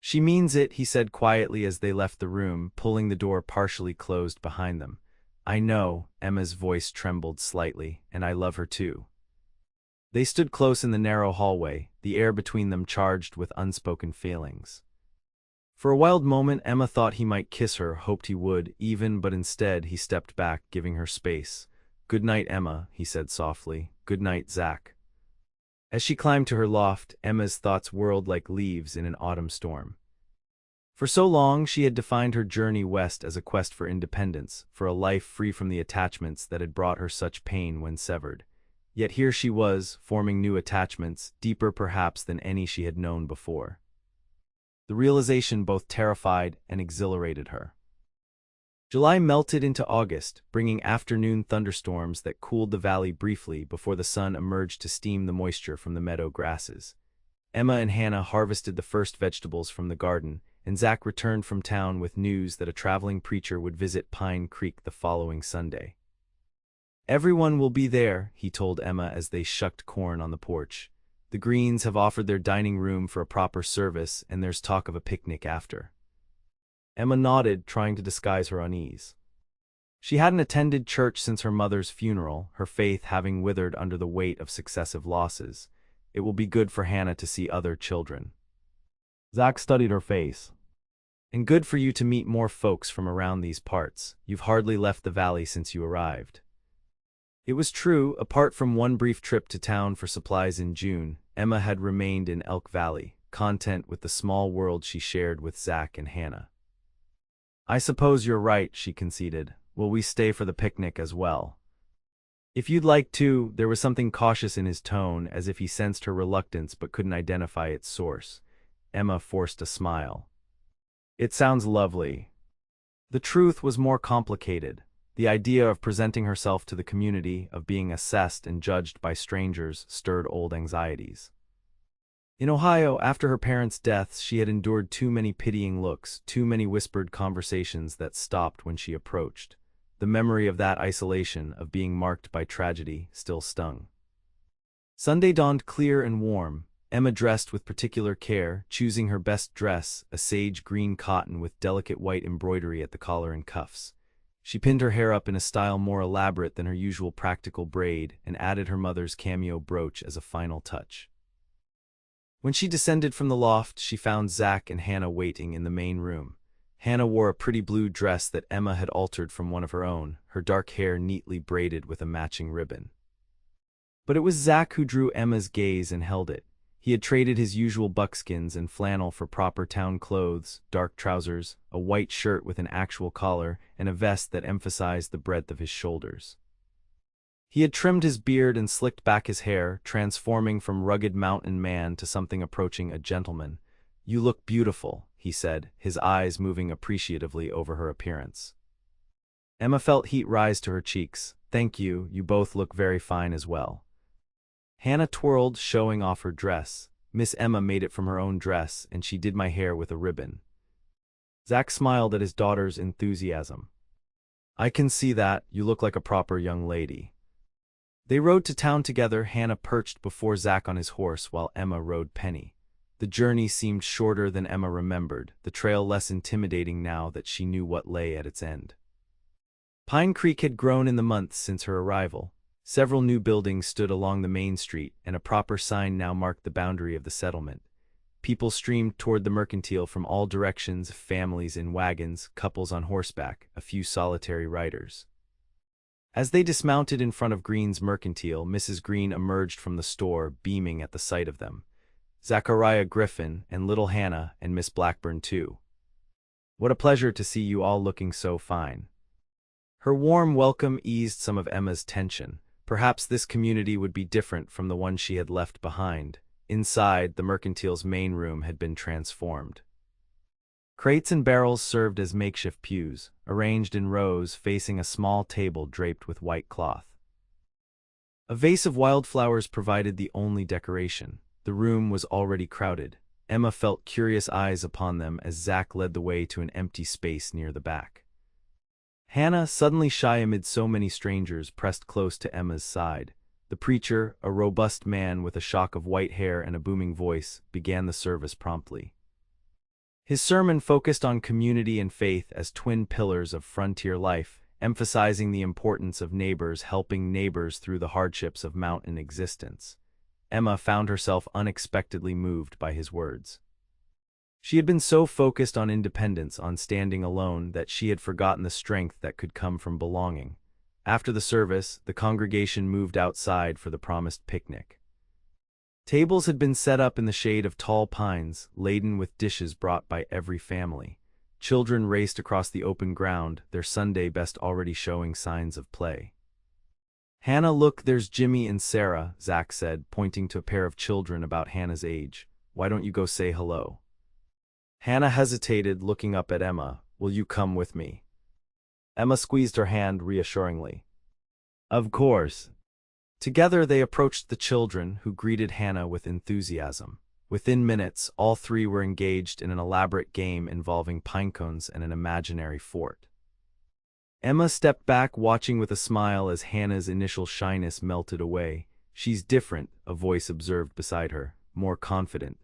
Speaker 1: She means it, he said quietly as they left the room, pulling the door partially closed behind them. I know, Emma's voice trembled slightly, and I love her too. They stood close in the narrow hallway, the air between them charged with unspoken feelings. For a wild moment, Emma thought he might kiss her, hoped he would, even, but instead he stepped back, giving her space. Good night, Emma, he said softly. Good night, Zach. As she climbed to her loft, Emma's thoughts whirled like leaves in an autumn storm. For so long, she had defined her journey west as a quest for independence, for a life free from the attachments that had brought her such pain when severed. Yet here she was, forming new attachments, deeper perhaps than any she had known before. The realization both terrified and exhilarated her. July melted into August, bringing afternoon thunderstorms that cooled the valley briefly before the sun emerged to steam the moisture from the meadow grasses. Emma and Hannah harvested the first vegetables from the garden, and Zach returned from town with news that a traveling preacher would visit Pine Creek the following Sunday. Everyone will be there, he told Emma as they shucked corn on the porch. The Greens have offered their dining room for a proper service, and there's talk of a picnic after. Emma nodded, trying to disguise her unease. She hadn't attended church since her mother's funeral, her faith having withered under the weight of successive losses. It will be good for Hannah to see other children. Zach studied her face. And good for you to meet more folks from around these parts. You've hardly left the valley since you arrived. It was true, apart from one brief trip to town for supplies in June, Emma had remained in Elk Valley, content with the small world she shared with Zach and Hannah. I suppose you're right, she conceded. Will we stay for the picnic as well? If you'd like to, there was something cautious in his tone, as if he sensed her reluctance but couldn't identify its source. Emma forced a smile. It sounds lovely. The truth was more complicated. The idea of presenting herself to the community, of being assessed and judged by strangers, stirred old anxieties. In Ohio, after her parents' deaths, she had endured too many pitying looks, too many whispered conversations that stopped when she approached. The memory of that isolation, of being marked by tragedy, still stung. Sunday dawned clear and warm. Emma dressed with particular care, choosing her best dress, a sage green cotton with delicate white embroidery at the collar and cuffs. She pinned her hair up in a style more elaborate than her usual practical braid and added her mother's cameo brooch as a final touch. When she descended from the loft, she found Zach and Hannah waiting in the main room. Hannah wore a pretty blue dress that Emma had altered from one of her own, her dark hair neatly braided with a matching ribbon. But it was Zach who drew Emma's gaze and held it. He had traded his usual buckskins and flannel for proper town clothes, dark trousers, a white shirt with an actual collar, and a vest that emphasized the breadth of his shoulders. He had trimmed his beard and slicked back his hair, transforming from rugged mountain man to something approaching a gentleman. You look beautiful, he said, his eyes moving appreciatively over her appearance. Emma felt heat rise to her cheeks. Thank you, you both look very fine as well. Hannah twirled, showing off her dress. Miss Emma made it from her own dress, and she did my hair with a ribbon. Zach smiled at his daughter's enthusiasm. I can see that. You look like a proper young lady. They rode to town together, Hannah perched before Zach on his horse while Emma rode Penny. The journey seemed shorter than Emma remembered, the trail less intimidating now that she knew what lay at its end. Pine Creek had grown in the months since her arrival. Several new buildings stood along the main street, and a proper sign now marked the boundary of the settlement. People streamed toward the mercantile from all directions, families in wagons, couples on horseback, a few solitary riders. As they dismounted in front of Green's mercantile, Mrs. Green emerged from the store, beaming at the sight of them. Zachariah Griffin, and little Hannah, and Miss Blackburn too. What a pleasure to see you all looking so fine. Her warm welcome eased some of Emma's tension. Perhaps this community would be different from the one she had left behind. Inside, the mercantile's main room had been transformed. Crates and barrels served as makeshift pews, arranged in rows facing a small table draped with white cloth. A vase of wildflowers provided the only decoration. The room was already crowded. Emma felt curious eyes upon them as Zach led the way to an empty space near the back. Hannah, suddenly shy amid so many strangers, pressed close to Emma's side. The preacher, a robust man with a shock of white hair and a booming voice, began the service promptly. His sermon focused on community and faith as twin pillars of frontier life, emphasizing the importance of neighbors helping neighbors through the hardships of mountain existence. Emma found herself unexpectedly moved by his words. She had been so focused on independence, on standing alone, that she had forgotten the strength that could come from belonging. After the service, the congregation moved outside for the promised picnic. Tables had been set up in the shade of tall pines, laden with dishes brought by every family. Children raced across the open ground, their Sunday best already showing signs of play. Hannah, look, there's Jimmy and Sarah, Zach said, pointing to a pair of children about Hannah's age. Why don't you go say hello? Hannah hesitated, looking up at Emma. Will you come with me? Emma squeezed her hand reassuringly. Of course. Together they approached the children, who greeted Hannah with enthusiasm. Within minutes, all three were engaged in an elaborate game involving pinecones and an imaginary fort. Emma stepped back, watching with a smile as Hannah's initial shyness melted away. She's different, a voice observed beside her, more confident.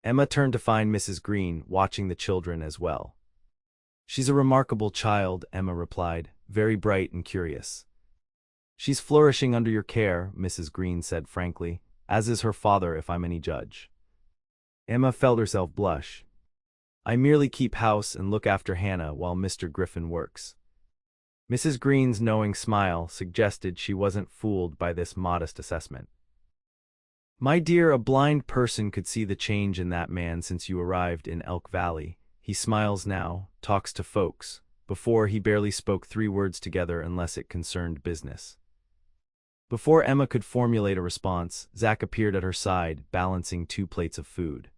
Speaker 1: Emma turned to find Mrs. Green, watching the children as well. She's a remarkable child, Emma replied, very bright and curious. She's flourishing under your care, Mrs. Green said frankly, as is her father if I'm any judge. Emma felt herself blush. I merely keep house and look after Hannah while Mr. Griffin works. Mrs. Green's knowing smile suggested she wasn't fooled by this modest assessment. My dear, a blind person could see the change in that man since you arrived in Elk Valley. He smiles now, talks to folks. Before, he barely spoke 3 words together unless it concerned business. Before Emma could formulate a response, Zach appeared at her side, balancing 2 plates of food.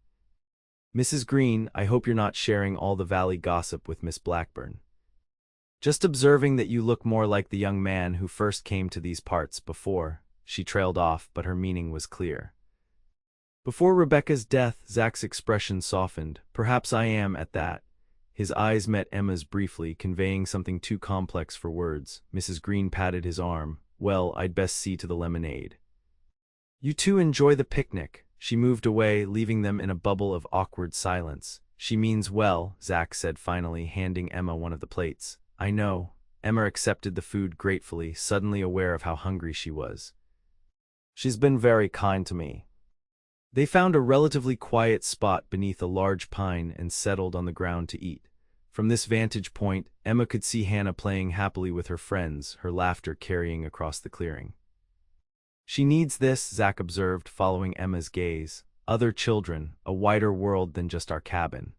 Speaker 1: Mrs. Green, I hope you're not sharing all the valley gossip with Miss Blackburn. Just observing that you look more like the young man who first came to these parts before. She trailed off, but her meaning was clear. Before Rebecca's death, Zach's expression softened. Perhaps I am at that. His eyes met Emma's briefly, conveying something too complex for words. Mrs. Green patted his arm. Well, I'd best see to the lemonade. You two enjoy the picnic. She moved away, leaving them in a bubble of awkward silence. She means well, Zach said finally, handing Emma one of the plates. I know. Emma accepted the food gratefully, suddenly aware of how hungry she was. She's been very kind to me. They found a relatively quiet spot beneath a large pine and settled on the ground to eat. From this vantage point, Emma could see Hannah playing happily with her friends, her laughter carrying across the clearing. She needs this, Zach observed, following Emma's gaze. Other children, a wider world than just our cabin.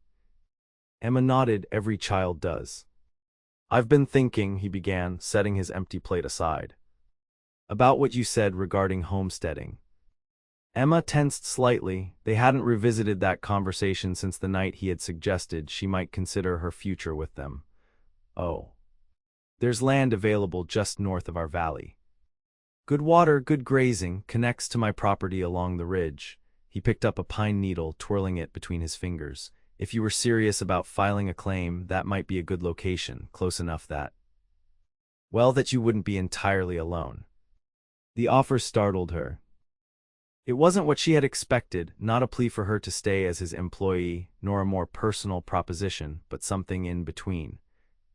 Speaker 1: Emma nodded. Every child does. I've been thinking, he began, setting his empty plate aside, about what you said regarding homesteading. Emma tensed slightly. They hadn't revisited that conversation since the night he had suggested she might consider her future with them. Oh. There's land available just north of our valley. Good water, good grazing, connects to my property along the ridge. He picked up a pine needle, twirling it between his fingers. If you were serious about filing a claim, that might be a good location, close enough that, well, that you wouldn't be entirely alone. The offer startled her. It wasn't what she had expected, not a plea for her to stay as his employee, nor a more personal proposition, but something in between.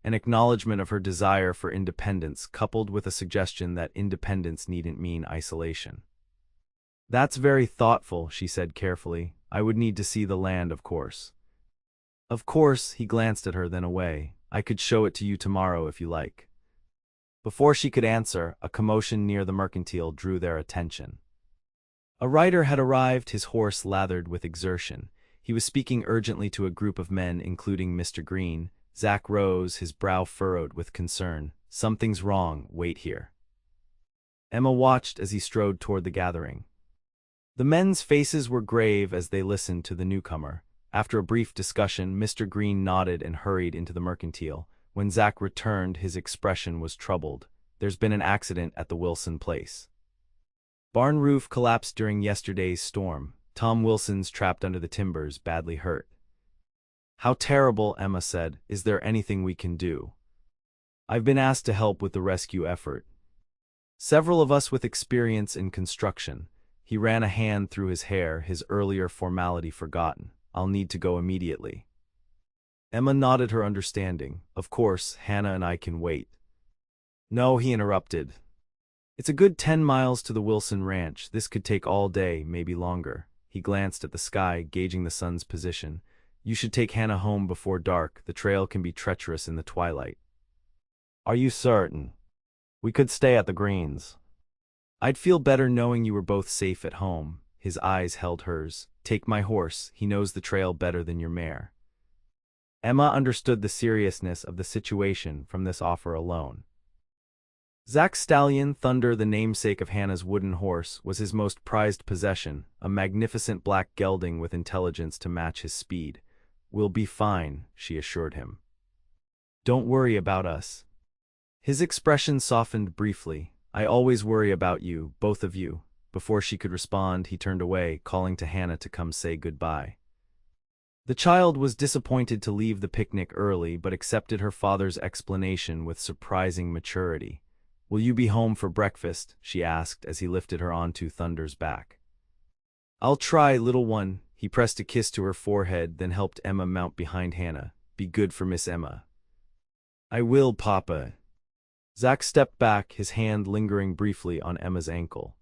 Speaker 1: An acknowledgement of her desire for independence, coupled with a suggestion that independence needn't mean isolation. That's very thoughtful, she said carefully. I would need to see the land, of course. Of course, he glanced at her, then away. I could show it to you tomorrow if you like. Before she could answer, a commotion near the mercantile drew their attention. A rider had arrived, his horse lathered with exertion. He was speaking urgently to a group of men, including Mr. Green. Zack rose, his brow furrowed with concern. Something's wrong, wait here. Emma watched as he strode toward the gathering. The men's faces were grave as they listened to the newcomer. After a brief discussion, Mr. Green nodded and hurried into the mercantile. When Zack returned, his expression was troubled. There's been an accident at the Wilson place. Barn roof collapsed during yesterday's storm. Tom Wilson's trapped under the timbers, badly hurt. How terrible, Emma said. Is there anything we can do? I've been asked to help with the rescue effort. Several of us with experience in construction. He ran a hand through his hair, his earlier formality forgotten. I'll need to go immediately. Emma nodded her understanding. Of course, Hannah and I can wait. No, he interrupted. It's a good 10 miles to the Wilson ranch. This could take all day, maybe longer. He glanced at the sky, gauging the sun's position. You should take Hannah home before dark. The trail can be treacherous in the twilight. Are you certain? We could stay at the Greens. I'd feel better knowing you were both safe at home. His eyes held hers. Take my horse. He knows the trail better than your mare. Emma understood the seriousness of the situation from this offer alone. Zack's stallion, Thunder, the namesake of Hannah's wooden horse, was his most prized possession, a magnificent black gelding with intelligence to match his speed. We'll be fine, she assured him. Don't worry about us. His expression softened briefly. I always worry about you, both of you. Before she could respond, he turned away, calling to Hannah to come say goodbye. The child was disappointed to leave the picnic early, but accepted her father's explanation with surprising maturity. Will you be home for breakfast? She asked as he lifted her onto Thunder's back. I'll try, little one. He pressed a kiss to her forehead, then helped Emma mount behind Hannah. Be good for Miss Emma. I will, Papa. Zack stepped back, his hand lingering briefly on Emma's ankle.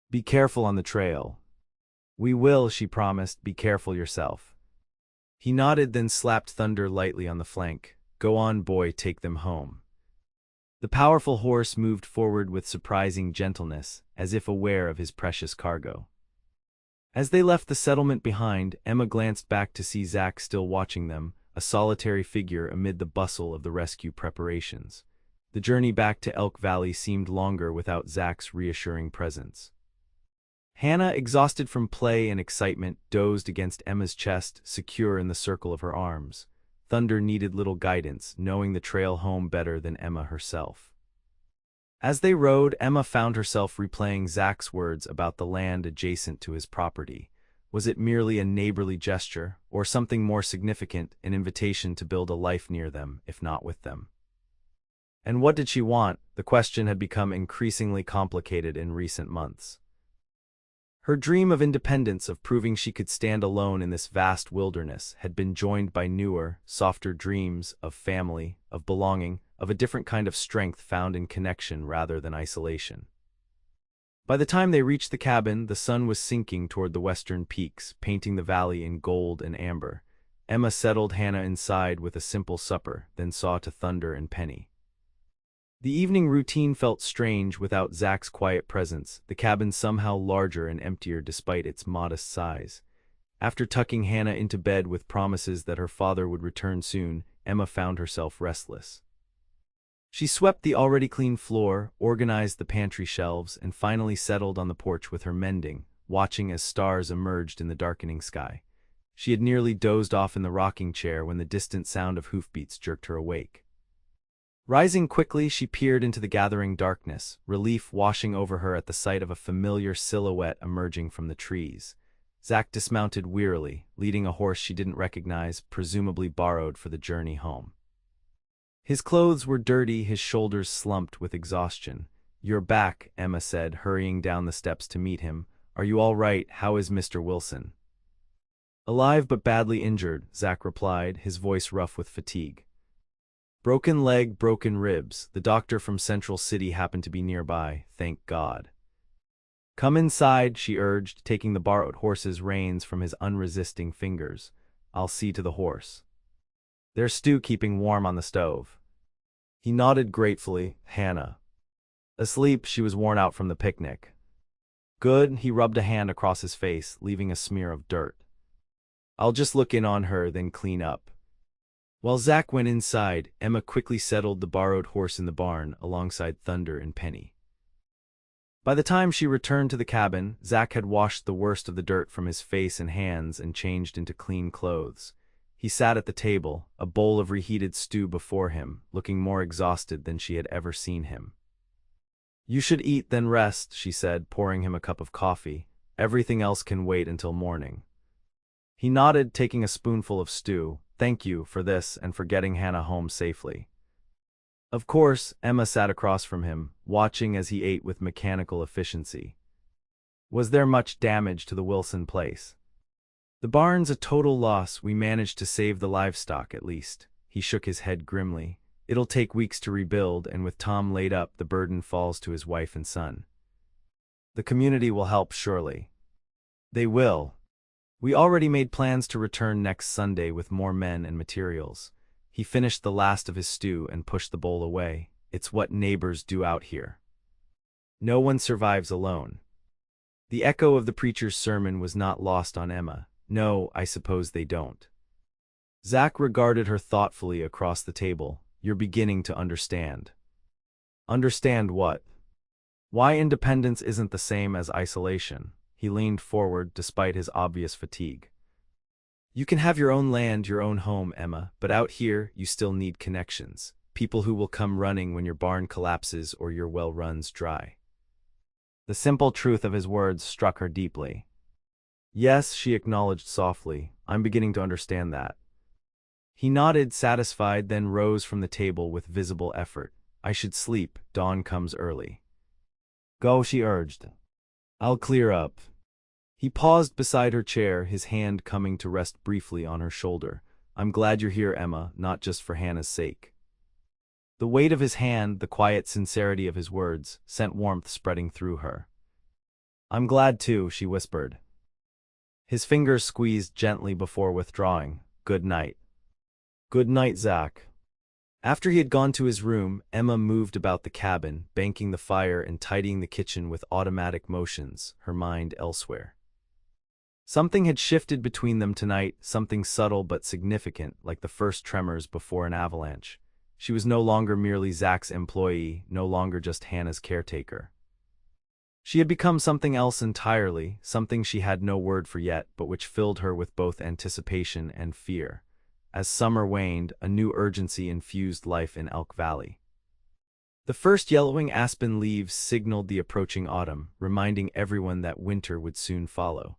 Speaker 1: Be careful on the trail. We will, she promised. Be careful yourself. He nodded, then slapped Thunder lightly on the flank. Go on, boy, take them home. The powerful horse moved forward with surprising gentleness, as if aware of his precious cargo. As they left the settlement behind, Emma glanced back to see Zack still watching them, a solitary figure amid the bustle of the rescue preparations. The journey back to Elk Valley seemed longer without Zack's reassuring presence. Hannah, exhausted from play and excitement, dozed against Emma's chest, secure in the circle of her arms. Thunder needed little guidance, knowing the trail home better than Emma herself. As they rode, Emma found herself replaying Zack's words about the land adjacent to his property. Was it merely a neighborly gesture, or something more significant, an invitation to build a life near them, if not with them? And what did she want? The question had become increasingly complicated in recent months. Her dream of independence, of proving she could stand alone in this vast wilderness, had been joined by newer, softer dreams of family, of belonging, of a different kind of strength found in connection rather than isolation. By the time they reached the cabin, the sun was sinking toward the western peaks, painting the valley in gold and amber. Emma settled Hannah inside with a simple supper, then saw to Thunder and Penny. The evening routine felt strange without Zack's quiet presence, the cabin somehow larger and emptier despite its modest size. After tucking Hannah into bed with promises that her father would return soon, Emma found herself restless. She swept the already clean floor, organized the pantry shelves, and finally settled on the porch with her mending, watching as stars emerged in the darkening sky. She had nearly dozed off in the rocking chair when the distant sound of hoofbeats jerked her awake. Rising quickly, she peered into the gathering darkness, relief washing over her at the sight of a familiar silhouette emerging from the trees. Zach dismounted wearily, leading a horse she didn't recognize, presumably borrowed for the journey home. His clothes were dirty, his shoulders slumped with exhaustion. "You're back," Emma said, hurrying down the steps to meet him. "Are you all right? How is Mr. Wilson?" "Alive but badly injured," Zach replied, his voice rough with fatigue. "Broken leg, broken ribs. The doctor from Central City happened to be nearby, thank God." "Come inside," she urged, taking the borrowed horse's reins from his unresisting fingers. "I'll see to the horse. There's stew keeping warm on the stove." He nodded gratefully. "Hannah?" "Asleep, she was worn out from the picnic." "Good," he rubbed a hand across his face, leaving a smear of dirt. "I'll just look in on her, then clean up." While Zach went inside, Emma quickly settled the borrowed horse in the barn, alongside Thunder and Penny. By the time she returned to the cabin, Zach had washed the worst of the dirt from his face and hands and changed into clean clothes. He sat at the table, a bowl of reheated stew before him, looking more exhausted than she had ever seen him. "You should eat, then rest," she said, pouring him a cup of coffee. "Everything else can wait until morning." He nodded, taking a spoonful of stew. "Thank you for this and for getting Hannah home safely." Of course, Emma sat across from him, watching as he ate with mechanical efficiency. "Was there much damage to the Wilson place?" "The barn's a total loss. We managed to save the livestock, at least." He shook his head grimly. "It'll take weeks to rebuild, and with Tom laid up, the burden falls to his wife and son." "The community will help, surely." "They will. We already made plans to return next Sunday with more men and materials." He finished the last of his stew and pushed the bowl away. "It's what neighbors do out here. No one survives alone." The echo of the preacher's sermon was not lost on Emma. "No, I suppose they don't." Zach regarded her thoughtfully across the table. "You're beginning to understand." "Understand what?" "Why independence isn't the same as isolation." He leaned forward despite his obvious fatigue. "You can have your own land, your own home, Emma, but out here, you still need connections. People who will come running when your barn collapses or your well runs dry." The simple truth of his words struck her deeply. "Yes," she acknowledged softly, "I'm beginning to understand that." He nodded, satisfied, then rose from the table with visible effort. "I should sleep, dawn comes early." "Go," she urged. "I'll clear up." He paused beside her chair, his hand coming to rest briefly on her shoulder. "I'm glad you're here, Emma, not just for Hannah's sake." The weight of his hand, the quiet sincerity of his words, sent warmth spreading through her. "I'm glad too," she whispered. His fingers squeezed gently before withdrawing. "Good night." "Good night, Zach." After he had gone to his room, Emma moved about the cabin, banking the fire and tidying the kitchen with automatic motions, her mind elsewhere. Something had shifted between them tonight, something subtle but significant, like the first tremors before an avalanche. She was no longer merely Zach's employee, no longer just Hannah's caretaker. She had become something else entirely, something she had no word for yet, but which filled her with both anticipation and fear. As summer waned, a new urgency infused life in Elk Valley. The first yellowing aspen leaves signaled the approaching autumn, reminding everyone that winter would soon follow.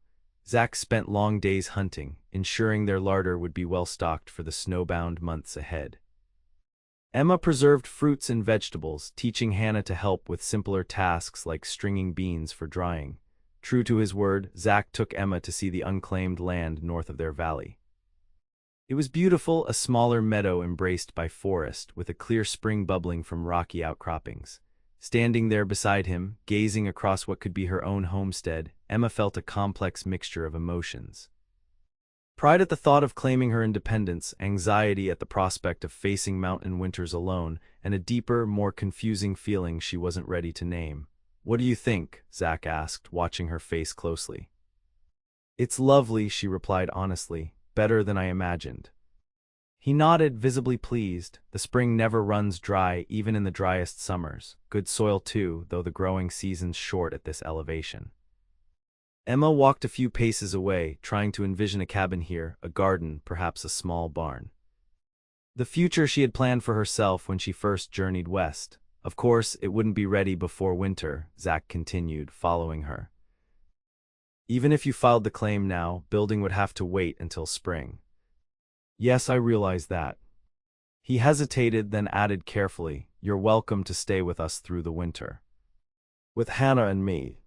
Speaker 1: Zach spent long days hunting, ensuring their larder would be well stocked for the snowbound months ahead. Emma preserved fruits and vegetables, teaching Hannah to help with simpler tasks like stringing beans for drying. True to his word, Zach took Emma to see the unclaimed land north of their valley. It was beautiful, a smaller meadow embraced by forest, with a clear spring bubbling from rocky outcroppings. Standing there beside him, gazing across what could be her own homestead, Emma felt a complex mixture of emotions. Pride at the thought of claiming her independence, anxiety at the prospect of facing mountain winters alone, and a deeper, more confusing feeling she wasn't ready to name. "What do you think?" Zach asked, watching her face closely. "It's lovely," she replied honestly, "better than I imagined." He nodded, visibly pleased. The spring never runs dry, even in the driest summers. Good soil too, though the growing season's short at this elevation. Emma walked a few paces away, trying to envision a cabin here, a garden, perhaps a small barn. The future she had planned for herself when she first journeyed west. Of course, it wouldn't be ready before winter, Zach continued, following her. Even if you filed the claim now, building would have to wait until spring. Yes, I realize that. He hesitated, then added carefully, "You're welcome to stay with us through the winter. With Hannah and me."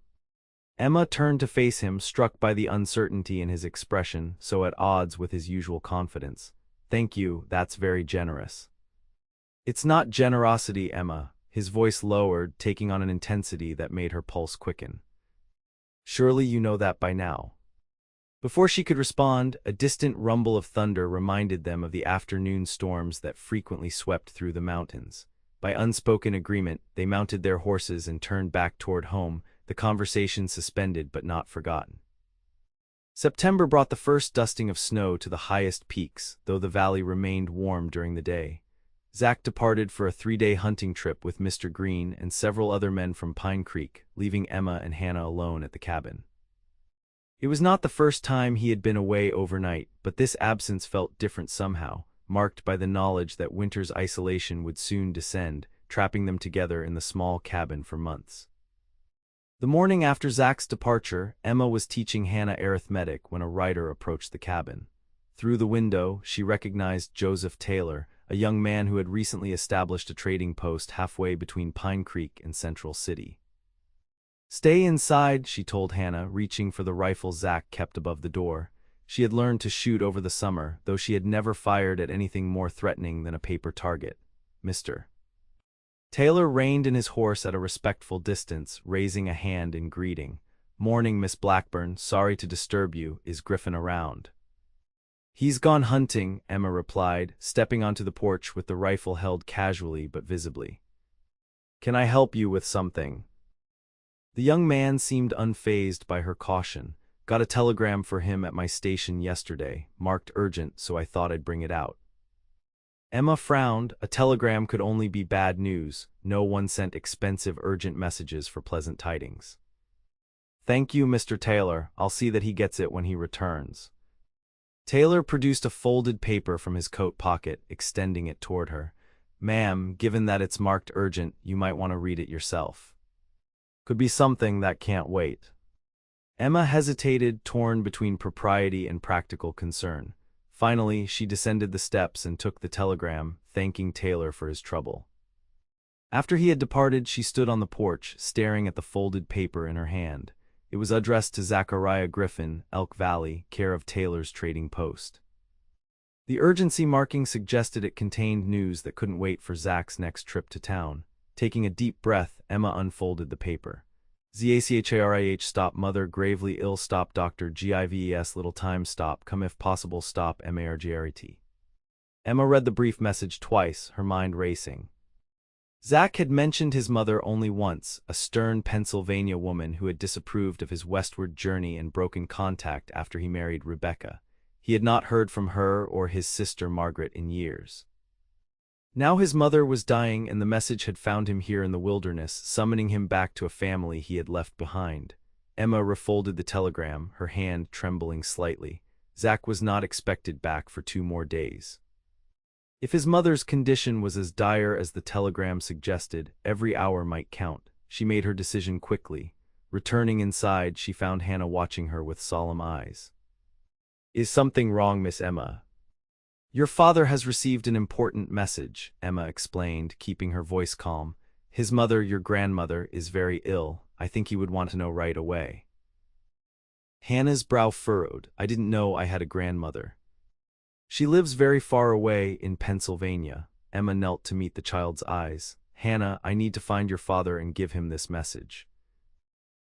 Speaker 1: Emma turned to face him, struck by the uncertainty in his expression, so at odds with his usual confidence. "Thank you, that's very generous." "It's not generosity, Emma." His voice lowered, taking on an intensity that made her pulse quicken. "Surely you know that by now." Before she could respond, a distant rumble of thunder reminded them of the afternoon storms that frequently swept through the mountains. By unspoken agreement, they mounted their horses and turned back toward home, the conversation suspended but not forgotten. September brought the first dusting of snow to the highest peaks, though the valley remained warm during the day. Zach departed for a 3-day hunting trip with Mr. Green and several other men from Pine Creek, leaving Emma and Hannah alone at the cabin. It was not the first time he had been away overnight, but this absence felt different somehow, marked by the knowledge that winter's isolation would soon descend, trapping them together in the small cabin for months. The morning after Zach's departure, Emma was teaching Hannah arithmetic when a rider approached the cabin. Through the window, she recognized Joseph Taylor, a young man who had recently established a trading post halfway between Pine Creek and Central City. "Stay inside," she told Hannah, reaching for the rifle Zach kept above the door. She had learned to shoot over the summer, though she had never fired at anything more threatening than a paper target. "Mr. Taylor reined in his horse at a respectful distance, raising a hand in greeting. "Morning, Miss Blackburn. Sorry to disturb you. Is Griffin around?" "He's gone hunting," Emma replied, stepping onto the porch with the rifle held casually but visibly. "Can I help you with something?" The young man seemed unfazed by her caution. "Got a telegram for him at my station yesterday, marked urgent, so I thought I'd bring it out." Emma frowned. A telegram could only be bad news. No one sent expensive urgent messages for pleasant tidings. "Thank you, Mr. Taylor. I'll see that he gets it when he returns." Taylor produced a folded paper from his coat pocket, extending it toward her. "Ma'am, given that it's marked urgent, you might want to read it yourself. Could be something that can't wait." Emma hesitated, torn between propriety and practical concern. Finally, she descended the steps and took the telegram, thanking Taylor for his trouble. After he had departed, she stood on the porch, staring at the folded paper in her hand. It was addressed to Zachariah Griffin, Elk Valley, care of Taylor's trading post. The urgency marking suggested it contained news that couldn't wait for Zach's next trip to town. Taking a deep breath, Emma unfolded the paper. "ZACHARIH stop mother gravely ill stop doctor GIVES little time stop come if possible stop MARGRET." Emma read the brief message twice, her mind racing. Zach had mentioned his mother only once, a stern Pennsylvania woman who had disapproved of his westward journey and broken contact after he married Rebecca. He had not heard from her or his sister Margaret in years. Now his mother was dying and the message had found him here in the wilderness, summoning him back to a family he had left behind. Emma refolded the telegram, her hand trembling slightly. Zach was not expected back for 2 more days. If his mother's condition was as dire as the telegram suggested, every hour might count. She made her decision quickly. Returning inside, she found Hannah watching her with solemn eyes. "Is something wrong, Miss Emma?" "Your father has received an important message," Emma explained, keeping her voice calm. "His mother, your grandmother, is very ill. I think he would want to know right away." Hannah's brow furrowed. "I didn't know I had a grandmother." "She lives very far away in Pennsylvania." Emma knelt to meet the child's eyes. "Hannah, I need to find your father and give him this message.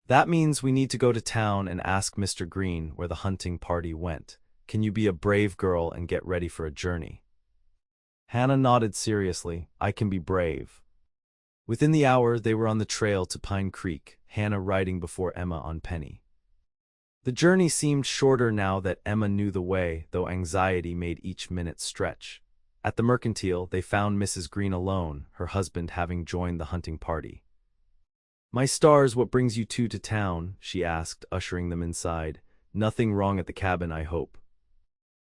Speaker 1: That means we need to go to town and ask Mr. Green where the hunting party went. Can you be a brave girl and get ready for a journey?" Hannah nodded seriously. "I can be brave." Within the hour, they were on the trail to Pine Creek, Hannah riding before Emma on Penny. The journey seemed shorter now that Emma knew the way, though anxiety made each minute stretch. At the mercantile, they found Mrs. Green alone, her husband having joined the hunting party. "My stars, what brings you two to town?" she asked, ushering them inside. "Nothing wrong at the cabin, I hope."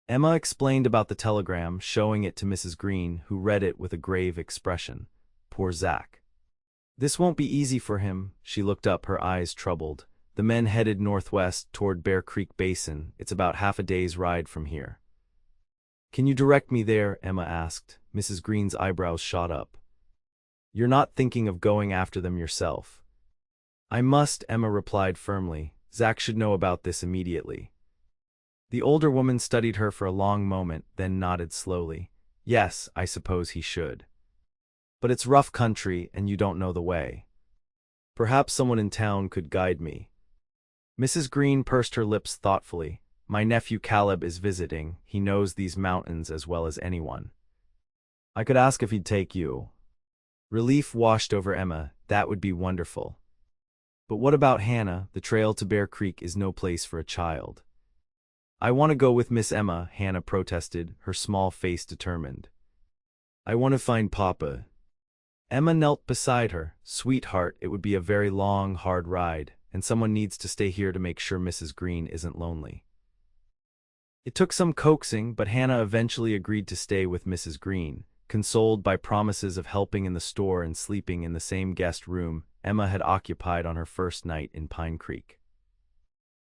Speaker 1: Emma explained about the telegram, showing it to Mrs. Green, who read it with a grave expression. "Poor Zach. This won't be easy for him." She looked up, her eyes troubled. The men headed northwest toward Bear Creek Basin. It's about half a day's ride from here. Can you direct me there? Emma asked. Mrs. Green's eyebrows shot up. You're not thinking of going after them yourself. I must, Emma replied firmly. Zach should know about this immediately. The older woman studied her for a long moment, then nodded slowly. Yes, I suppose he should. But it's rough country and you don't know the way. Perhaps someone in town could guide me. Mrs. Green pursed her lips thoughtfully. My nephew Caleb is visiting. He knows these mountains as well as anyone. I could ask if he'd take you. Relief washed over Emma. That would be wonderful. But what about Hannah? The trail to Bear Creek is no place for a child. I want to go with Miss Emma, Hannah protested, her small face determined. I want to find Papa. Emma knelt beside her. Sweetheart, it would be a very long, hard ride, and someone needs to stay here to make sure Mrs. Green isn't lonely. It took some coaxing, but Hannah eventually agreed to stay with Mrs. Green. Consoled by promises of helping in the store and sleeping in the same guest room Emma had occupied on her first night in Pine Creek.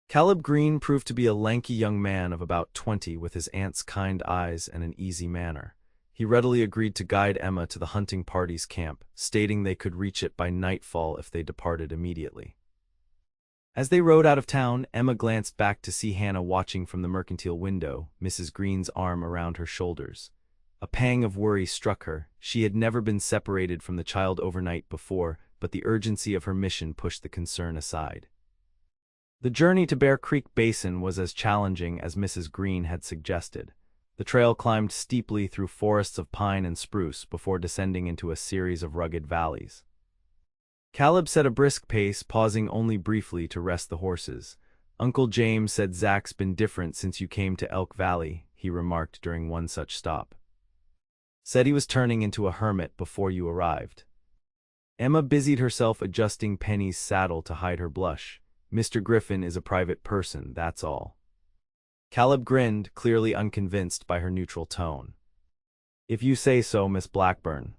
Speaker 1: Caleb Green proved to be a lanky young man of about 20 with his aunt's kind eyes and an easy manner. He readily agreed to guide Emma to the hunting party's camp, stating they could reach it by nightfall if they departed immediately. As they rode out of town, Emma glanced back to see Hannah watching from the mercantile window, Mrs. Green's arm around her shoulders. A pang of worry struck her. She had never been separated from the child overnight before, but the urgency of her mission pushed the concern aside. The journey to Bear Creek Basin was as challenging as Mrs. Green had suggested. The trail climbed steeply through forests of pine and spruce before descending into a series of rugged valleys. Caleb set a brisk pace, pausing only briefly to rest the horses. Uncle James said Zach's been different since you came to Elk Valley, he remarked during one such stop. Said he was turning into a hermit before you arrived. Emma busied herself adjusting Penny's saddle to hide her blush. Mr. Griffin is a private person, that's all. Caleb grinned, clearly unconvinced by her neutral tone. If you say so, Miss Blackburn.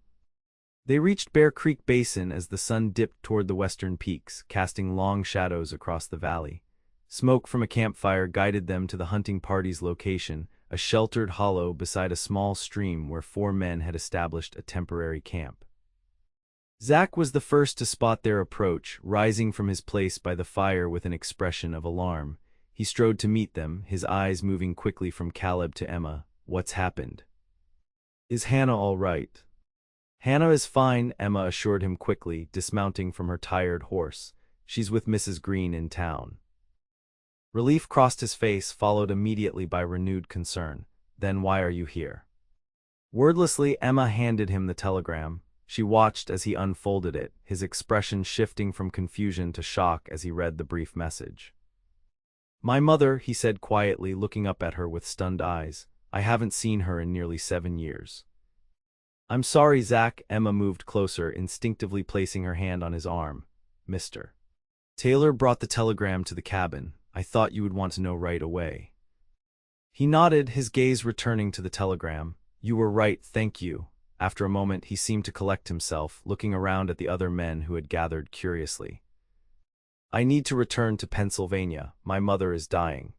Speaker 1: They reached Bear Creek Basin as the sun dipped toward the western peaks, casting long shadows across the valley. Smoke from a campfire guided them to the hunting party's location, a sheltered hollow beside a small stream where 4 men had established a temporary camp. Zach was the first to spot their approach, rising from his place by the fire with an expression of alarm. He strode to meet them, his eyes moving quickly from Caleb to Emma. What's happened? Is Hannah all right? Hannah is fine, Emma assured him quickly, dismounting from her tired horse. She's with Mrs. Green in town. Relief crossed his face, followed immediately by renewed concern. Then why are you here? Wordlessly, Emma handed him the telegram. She watched as he unfolded it, his expression shifting from confusion to shock as he read the brief message. My mother, he said quietly, looking up at her with stunned eyes. I haven't seen her in nearly 7 years. I'm sorry, Zach. Emma moved closer, instinctively placing her hand on his arm. Mr. Taylor brought the telegram to the cabin. I thought you would want to know right away. He nodded, his gaze returning to the telegram. You were right, thank you. After a moment, he seemed to collect himself, looking around at the other men who had gathered curiously. I need to return to Pennsylvania. My mother is dying.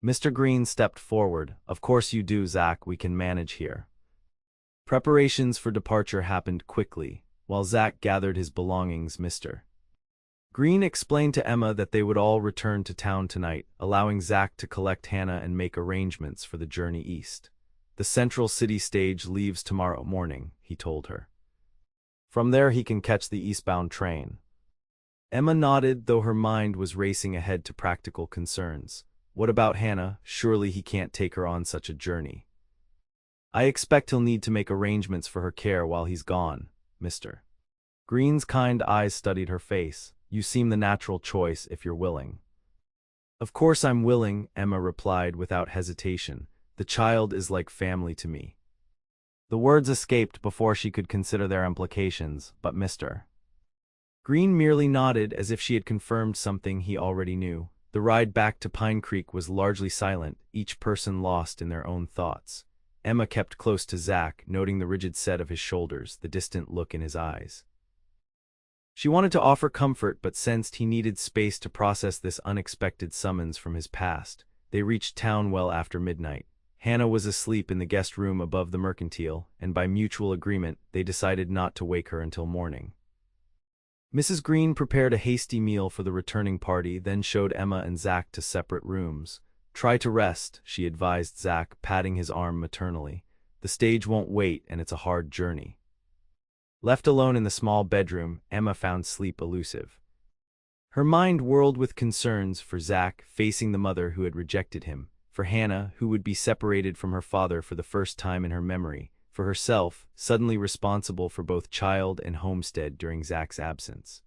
Speaker 1: Mr. Green stepped forward. Of course you do, Zach. We can manage here. Preparations for departure happened quickly. While Zach gathered his belongings, Mr. Green explained to Emma that they would all return to town tonight, allowing Zach to collect Hannah and make arrangements for the journey east. The Central City stage leaves tomorrow morning, he told her. From there he can catch the eastbound train. Emma nodded, though her mind was racing ahead to practical concerns. What about Hannah? Surely he can't take her on such a journey. I expect he'll need to make arrangements for her care while he's gone, Mr. Green's kind eyes studied her face. You seem the natural choice if you're willing. Of course I'm willing, Emma replied without hesitation. The child is like family to me. The words escaped before she could consider their implications, but Mr. Green merely nodded as if she had confirmed something he already knew. The ride back to Pine Creek was largely silent, each person lost in their own thoughts. Emma kept close to Zach, noting the rigid set of his shoulders, the distant look in his eyes. She wanted to offer comfort but sensed he needed space to process this unexpected summons from his past. They reached town well after midnight. Hannah was asleep in the guest room above the mercantile, and by mutual agreement, they decided not to wake her until morning. Mrs. Green prepared a hasty meal for the returning party, then showed Emma and Zack to separate rooms. "Try to rest," she advised Zack, patting his arm maternally. "The stage won't wait, and it's a hard journey." Left alone in the small bedroom, Emma found sleep elusive. Her mind whirled with concerns for Zack, facing the mother who had rejected him, for Hannah, who would be separated from her father for the first time in her memory, for herself, suddenly responsible for both child and homestead during Zack's absence.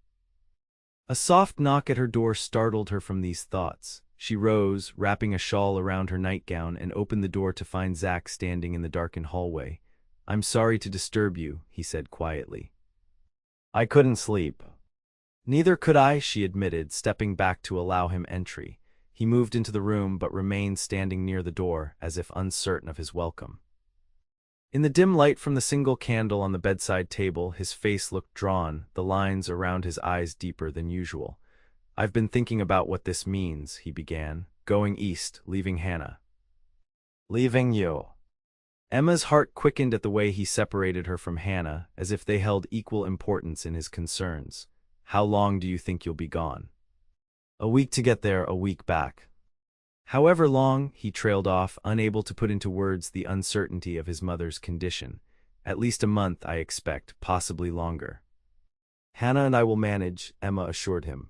Speaker 1: A soft knock at her door startled her from these thoughts. She rose, wrapping a shawl around her nightgown, and opened the door to find Zack standing in the darkened hallway. "I'm sorry to disturb you," he said quietly. "I couldn't sleep." "Neither could I," she admitted, stepping back to allow him entry. He moved into the room but remained standing near the door, as if uncertain of his welcome. In the dim light from the single candle on the bedside table, his face looked drawn, the lines around his eyes deeper than usual. "I've been thinking about what this means," he began. "Going east, leaving Hannah." "Leaving you?" Emma's heart quickened at the way he separated her from Hannah, as if they held equal importance in his concerns. "How long do you think you'll be gone?" "A week to get there, a week back." "However long," he trailed off, unable to put into words the uncertainty of his mother's condition. "At least a month, I expect, possibly longer." "Hannah and I will manage," Emma assured him.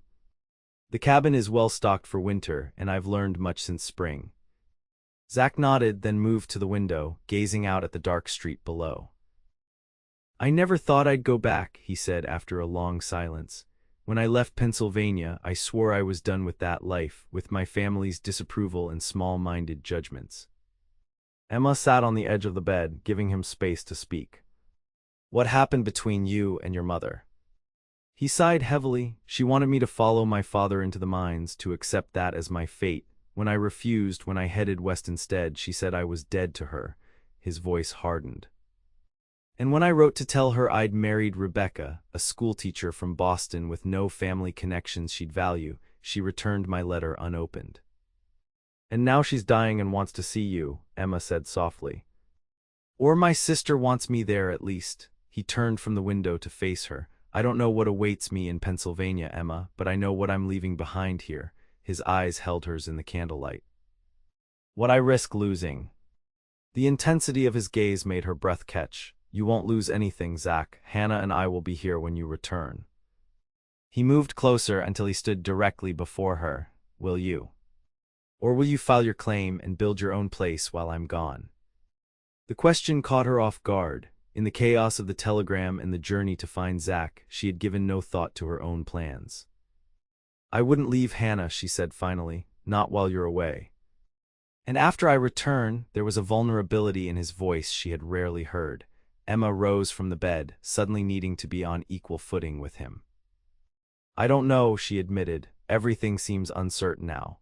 Speaker 1: "The cabin is well stocked for winter, and I've learned much since spring." Zack nodded, then moved to the window, gazing out at the dark street below. "I never thought I'd go back," he said after a long silence. "When I left Pennsylvania, I swore I was done with that life, with my family's disapproval and small-minded judgments." Emma sat on the edge of the bed, giving him space to speak. "What happened between you and your mother?" He sighed heavily. "She wanted me to follow my father into the mines, to accept that as my fate. When I refused, when I headed west instead, she said I was dead to her." His voice hardened. "And when I wrote to tell her I'd married Rebecca, a schoolteacher from Boston with no family connections she'd value, she returned my letter unopened." "And now she's dying and wants to see you," Emma said softly. "Or my sister wants me there at least." He turned from the window to face her. "I don't know what awaits me in Pennsylvania, Emma, but I know what I'm leaving behind here." His eyes held hers in the candlelight. "What I risk losing." The intensity of his gaze made her breath catch. "You won't lose anything, Zack. Hannah and I will be here when you return." He moved closer until he stood directly before her. "Will you? Or will you file your claim and build your own place while I'm gone?" The question caught her off guard. In the chaos of the telegram and the journey to find Zack, she had given no thought to her own plans. "I wouldn't leave Hannah," she said finally, "not while you're away. And after I return," there was a vulnerability in his voice she had rarely heard. Emma rose from the bed, suddenly needing to be on equal footing with him. "I don't know," she admitted. "Everything seems uncertain now."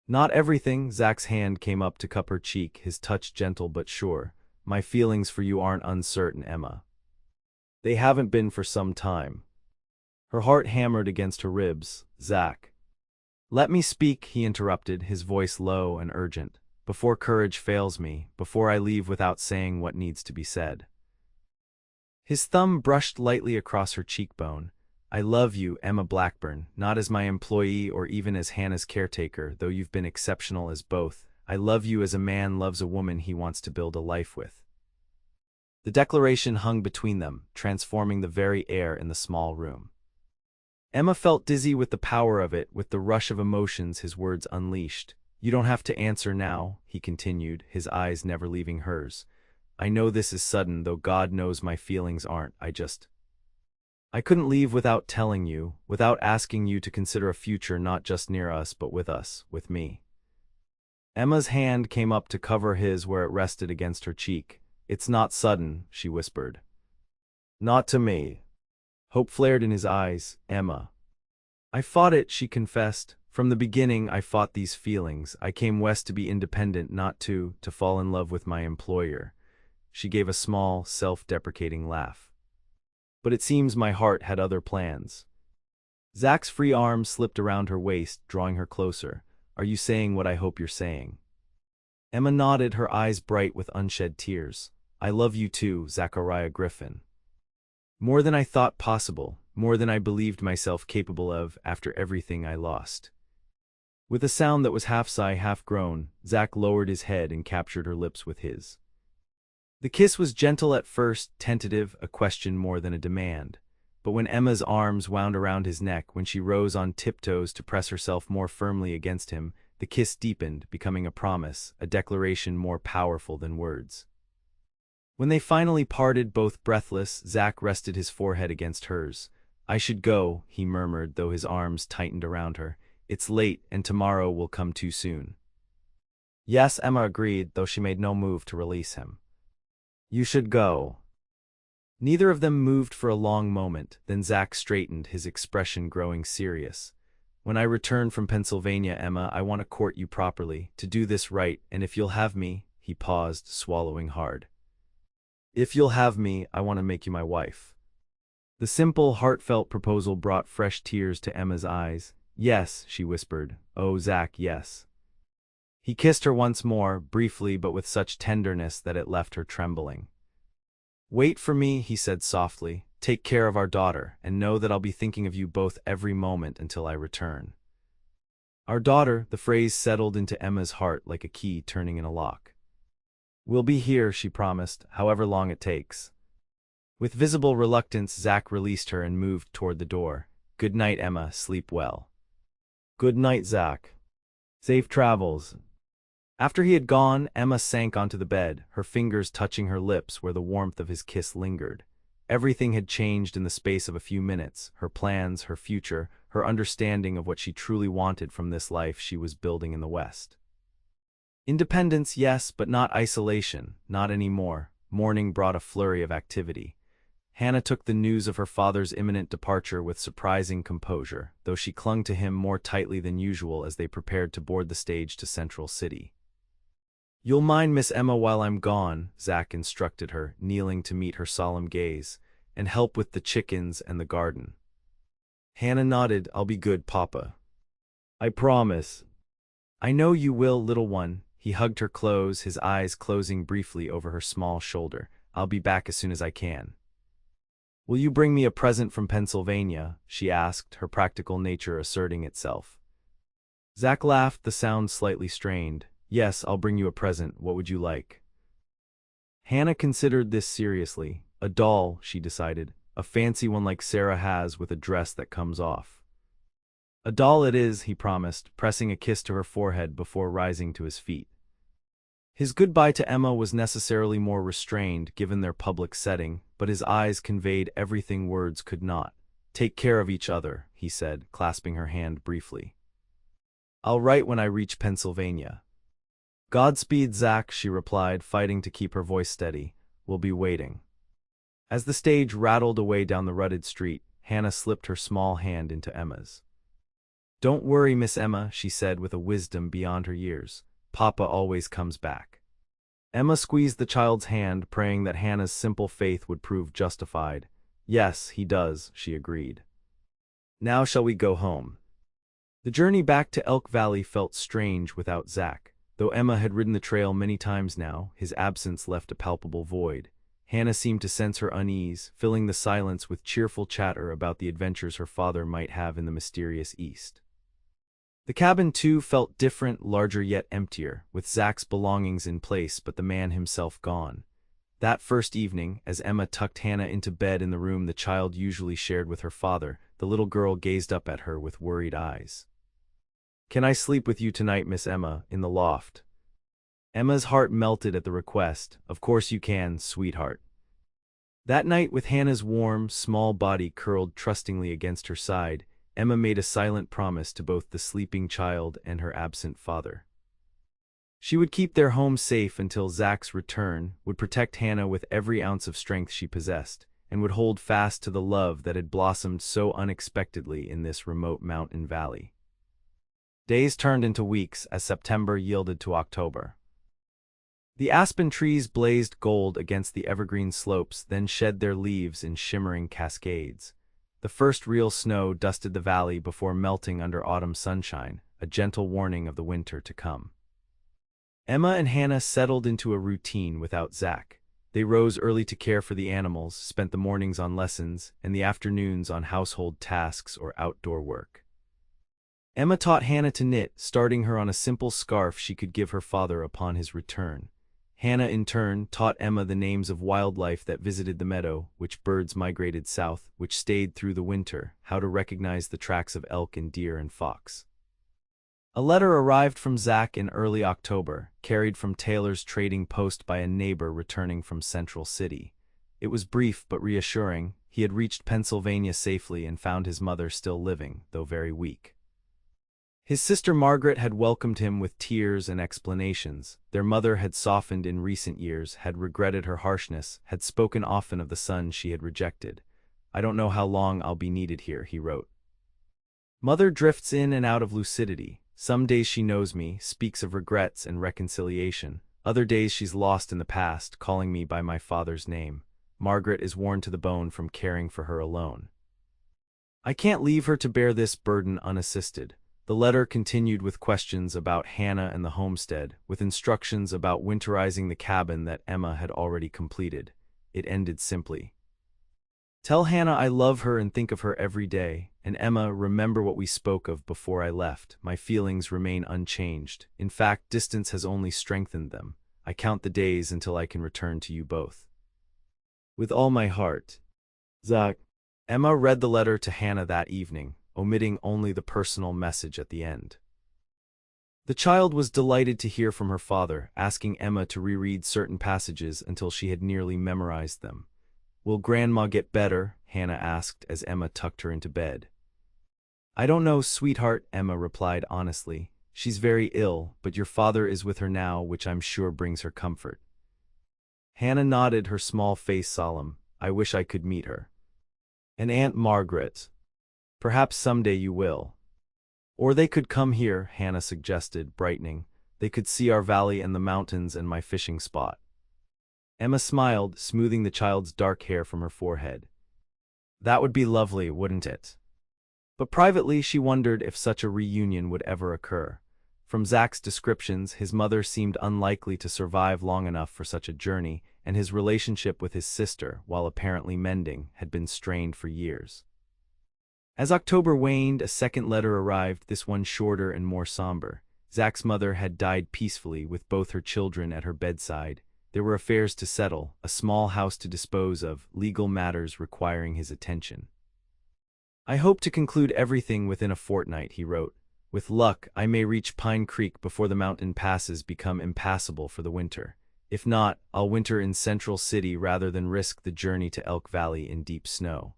Speaker 1: "Not everything." Zack's hand came up to cup her cheek, his touch gentle but sure. "My feelings for you aren't uncertain, Emma. They haven't been for some time." Her heart hammered against her ribs. "Zack." "Let me speak," he interrupted, his voice low and urgent. "Before courage fails me, before I leave without saying what needs to be said." His thumb brushed lightly across her cheekbone. "I love you, Emma Blackburn, not as my employee or even as Hannah's caretaker, though you've been exceptional as both. I love you as a man loves a woman he wants to build a life with." The declaration hung between them, transforming the very air in the small room. Emma felt dizzy with the power of it, with the rush of emotions his words unleashed. "You don't have to answer now," he continued, his eyes never leaving hers. "I know this is sudden, though God knows my feelings aren't. I couldn't leave without telling you, without asking you to consider a future not just near us, but with us, with me." Emma's hand came up to cover his where it rested against her cheek. "It's not sudden," she whispered. "Not to me." Hope flared in his eyes. "Emma." "I fought it," she confessed. "From the beginning, I fought these feelings. I came west to be independent, not to fall in love with my employer." She gave a small, self-deprecating laugh. But it seems my heart had other plans. Zach's free arm slipped around her waist, drawing her closer. Are you saying what I hope you're saying? Emma nodded, her eyes bright with unshed tears. I love you too, Zachariah Griffin. More than I thought possible, more than I believed myself capable of after everything I lost. With a sound that was half sigh, half groan, Zach lowered his head and captured her lips with his. The kiss was gentle at first, tentative, a question more than a demand. But when Emma's arms wound around his neck, when she rose on tiptoes to press herself more firmly against him, the kiss deepened, becoming a promise, a declaration more powerful than words. When they finally parted, both breathless, Zach rested his forehead against hers. I should go, he murmured, though his arms tightened around her. It's late, and tomorrow will come too soon. Yes, Emma agreed, though she made no move to release him. You should go. Neither of them moved for a long moment, then Zach straightened, his expression growing serious. When I return from Pennsylvania, Emma, I want to court you properly, to do this right, and if you'll have me, he paused, swallowing hard. If you'll have me, I want to make you my wife. The simple, heartfelt proposal brought fresh tears to Emma's eyes. Yes, she whispered. Oh, Zach, yes. He kissed her once more, briefly but with such tenderness that it left her trembling. Wait for me, he said softly. Take care of our daughter, and know that I'll be thinking of you both every moment until I return. Our daughter, the phrase settled into Emma's heart like a key turning in a lock. We'll be here, she promised, however long it takes. With visible reluctance, Zach released her and moved toward the door. Good night, Emma, sleep well. Good night, Zach. Safe travels. After he had gone, Emma sank onto the bed, her fingers touching her lips where the warmth of his kiss lingered. Everything had changed in the space of a few minutes, her plans, her future, her understanding of what she truly wanted from this life she was building in the West. Independence, yes, but not isolation, not anymore. Morning brought a flurry of activity. Hannah took the news of her father's imminent departure with surprising composure, though she clung to him more tightly than usual as they prepared to board the stage to Central City. You'll mind Miss Emma while I'm gone, Zach instructed her, kneeling to meet her solemn gaze, and help with the chickens and the garden. Hannah nodded. I'll be good, Papa. I promise. I know you will, little one. He hugged her close, his eyes closing briefly over her small shoulder. I'll be back as soon as I can. Will you bring me a present from Pennsylvania? She asked, her practical nature asserting itself. Zach laughed, the sound slightly strained. Yes, I'll bring you a present. What would you like? Hannah considered this seriously. A doll, she decided. A fancy one like Sarah has with a dress that comes off. A doll it is, he promised, pressing a kiss to her forehead before rising to his feet. His goodbye to Emma was necessarily more restrained given their public setting, but his eyes conveyed everything words could not. Take care of each other, he said, clasping her hand briefly. I'll write when I reach Pennsylvania. Godspeed, Zach, she replied, fighting to keep her voice steady. We'll be waiting. As the stage rattled away down the rutted street, Hannah slipped her small hand into Emma's. Don't worry, Miss Emma, she said with a wisdom beyond her years. Papa always comes back. Emma squeezed the child's hand, praying that Hannah's simple faith would prove justified. Yes, he does, she agreed. Now shall we go home? The journey back to Elk Valley felt strange without Zach. Though Emma had ridden the trail many times now, his absence left a palpable void. Hannah seemed to sense her unease, filling the silence with cheerful chatter about the adventures her father might have in the mysterious East. The cabin, too, felt different, larger yet emptier, with Zach's belongings in place but the man himself gone. That first evening, as Emma tucked Hannah into bed in the room the child usually shared with her father, the little girl gazed up at her with worried eyes. Can I sleep with you tonight, Miss Emma, in the loft? Emma's heart melted at the request. Of course you can, sweetheart. That night, with Hannah's warm, small body curled trustingly against her side, Emma made a silent promise to both the sleeping child and her absent father. She would keep their home safe until Zach's return, would protect Hannah with every ounce of strength she possessed, and would hold fast to the love that had blossomed so unexpectedly in this remote mountain valley. Days turned into weeks as September yielded to October. The aspen trees blazed gold against the evergreen slopes, then shed their leaves in shimmering cascades. The first real snow dusted the valley before melting under autumn sunshine, a gentle warning of the winter to come. Emma and Hannah settled into a routine without Zach. They rose early to care for the animals, spent the mornings on lessons, and the afternoons on household tasks or outdoor work. Emma taught Hannah to knit, starting her on a simple scarf she could give her father upon his return. Hannah, in turn, taught Emma the names of wildlife that visited the meadow, which birds migrated south, which stayed through the winter, how to recognize the tracks of elk and deer and fox. A letter arrived from Zach in early October, carried from Taylor's trading post by a neighbor returning from Central City. It was brief but reassuring. He had reached Pennsylvania safely and found his mother still living, though very weak. His sister Margaret had welcomed him with tears and explanations. Their mother had softened in recent years, had regretted her harshness, had spoken often of the son she had rejected. "I don't know how long I'll be needed here," he wrote. Mother drifts in and out of lucidity. Some days she knows me, speaks of regrets and reconciliation. Other days she's lost in the past, calling me by my father's name. Margaret is worn to the bone from caring for her alone. I can't leave her to bear this burden unassisted. The letter continued with questions about Hannah and the homestead, with instructions about winterizing the cabin that Emma had already completed. It ended simply. "Tell Hannah I love her and think of her every day, and Emma, remember what we spoke of before I left. My feelings remain unchanged. In fact, distance has only strengthened them. I count the days until I can return to you both. With all my heart, Zach." Emma read the letter to Hannah that evening, omitting only the personal message at the end. The child was delighted to hear from her father, asking Emma to reread certain passages until she had nearly memorized them. "Will Grandma get better?" Hannah asked as Emma tucked her into bed. "I don't know, sweetheart," Emma replied honestly. "She's very ill, but your father is with her now, which I'm sure brings her comfort." Hannah nodded, her small face solemn. "I wish I could meet her. And Aunt Margaret. Perhaps someday you will. Or they could come here," Hannah suggested, brightening. "They could see our valley and the mountains and my fishing spot." Emma smiled, smoothing the child's dark hair from her forehead. "That would be lovely, wouldn't it?" But privately she wondered if such a reunion would ever occur. From Zach's descriptions, his mother seemed unlikely to survive long enough for such a journey, and his relationship with his sister, while apparently mending, had been strained for years. As October waned, a second letter arrived, this one shorter and more somber. Zach's mother had died peacefully, with both her children at her bedside. There were affairs to settle, a small house to dispose of, legal matters requiring his attention. "I hope to conclude everything within a fortnight," he wrote. "With luck, I may reach Pine Creek before the mountain passes become impassable for the winter. If not, I'll winter in Central City rather than risk the journey to Elk Valley in deep snow."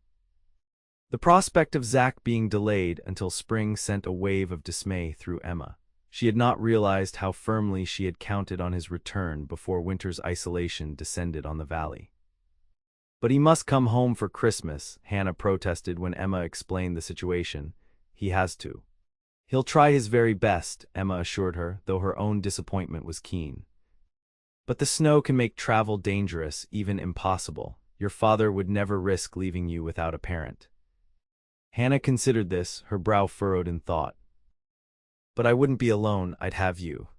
Speaker 1: The prospect of Zach being delayed until spring sent a wave of dismay through Emma. She had not realized how firmly she had counted on his return before winter's isolation descended on the valley. "But he must come home for Christmas," Hannah protested when Emma explained the situation. "He has to." "He'll try his very best," Emma assured her, though her own disappointment was keen. "But the snow can make travel dangerous, even impossible. Your father would never risk leaving you without a parent." Hannah considered this, her brow furrowed in thought. "But I wouldn't be alone, I'd have you."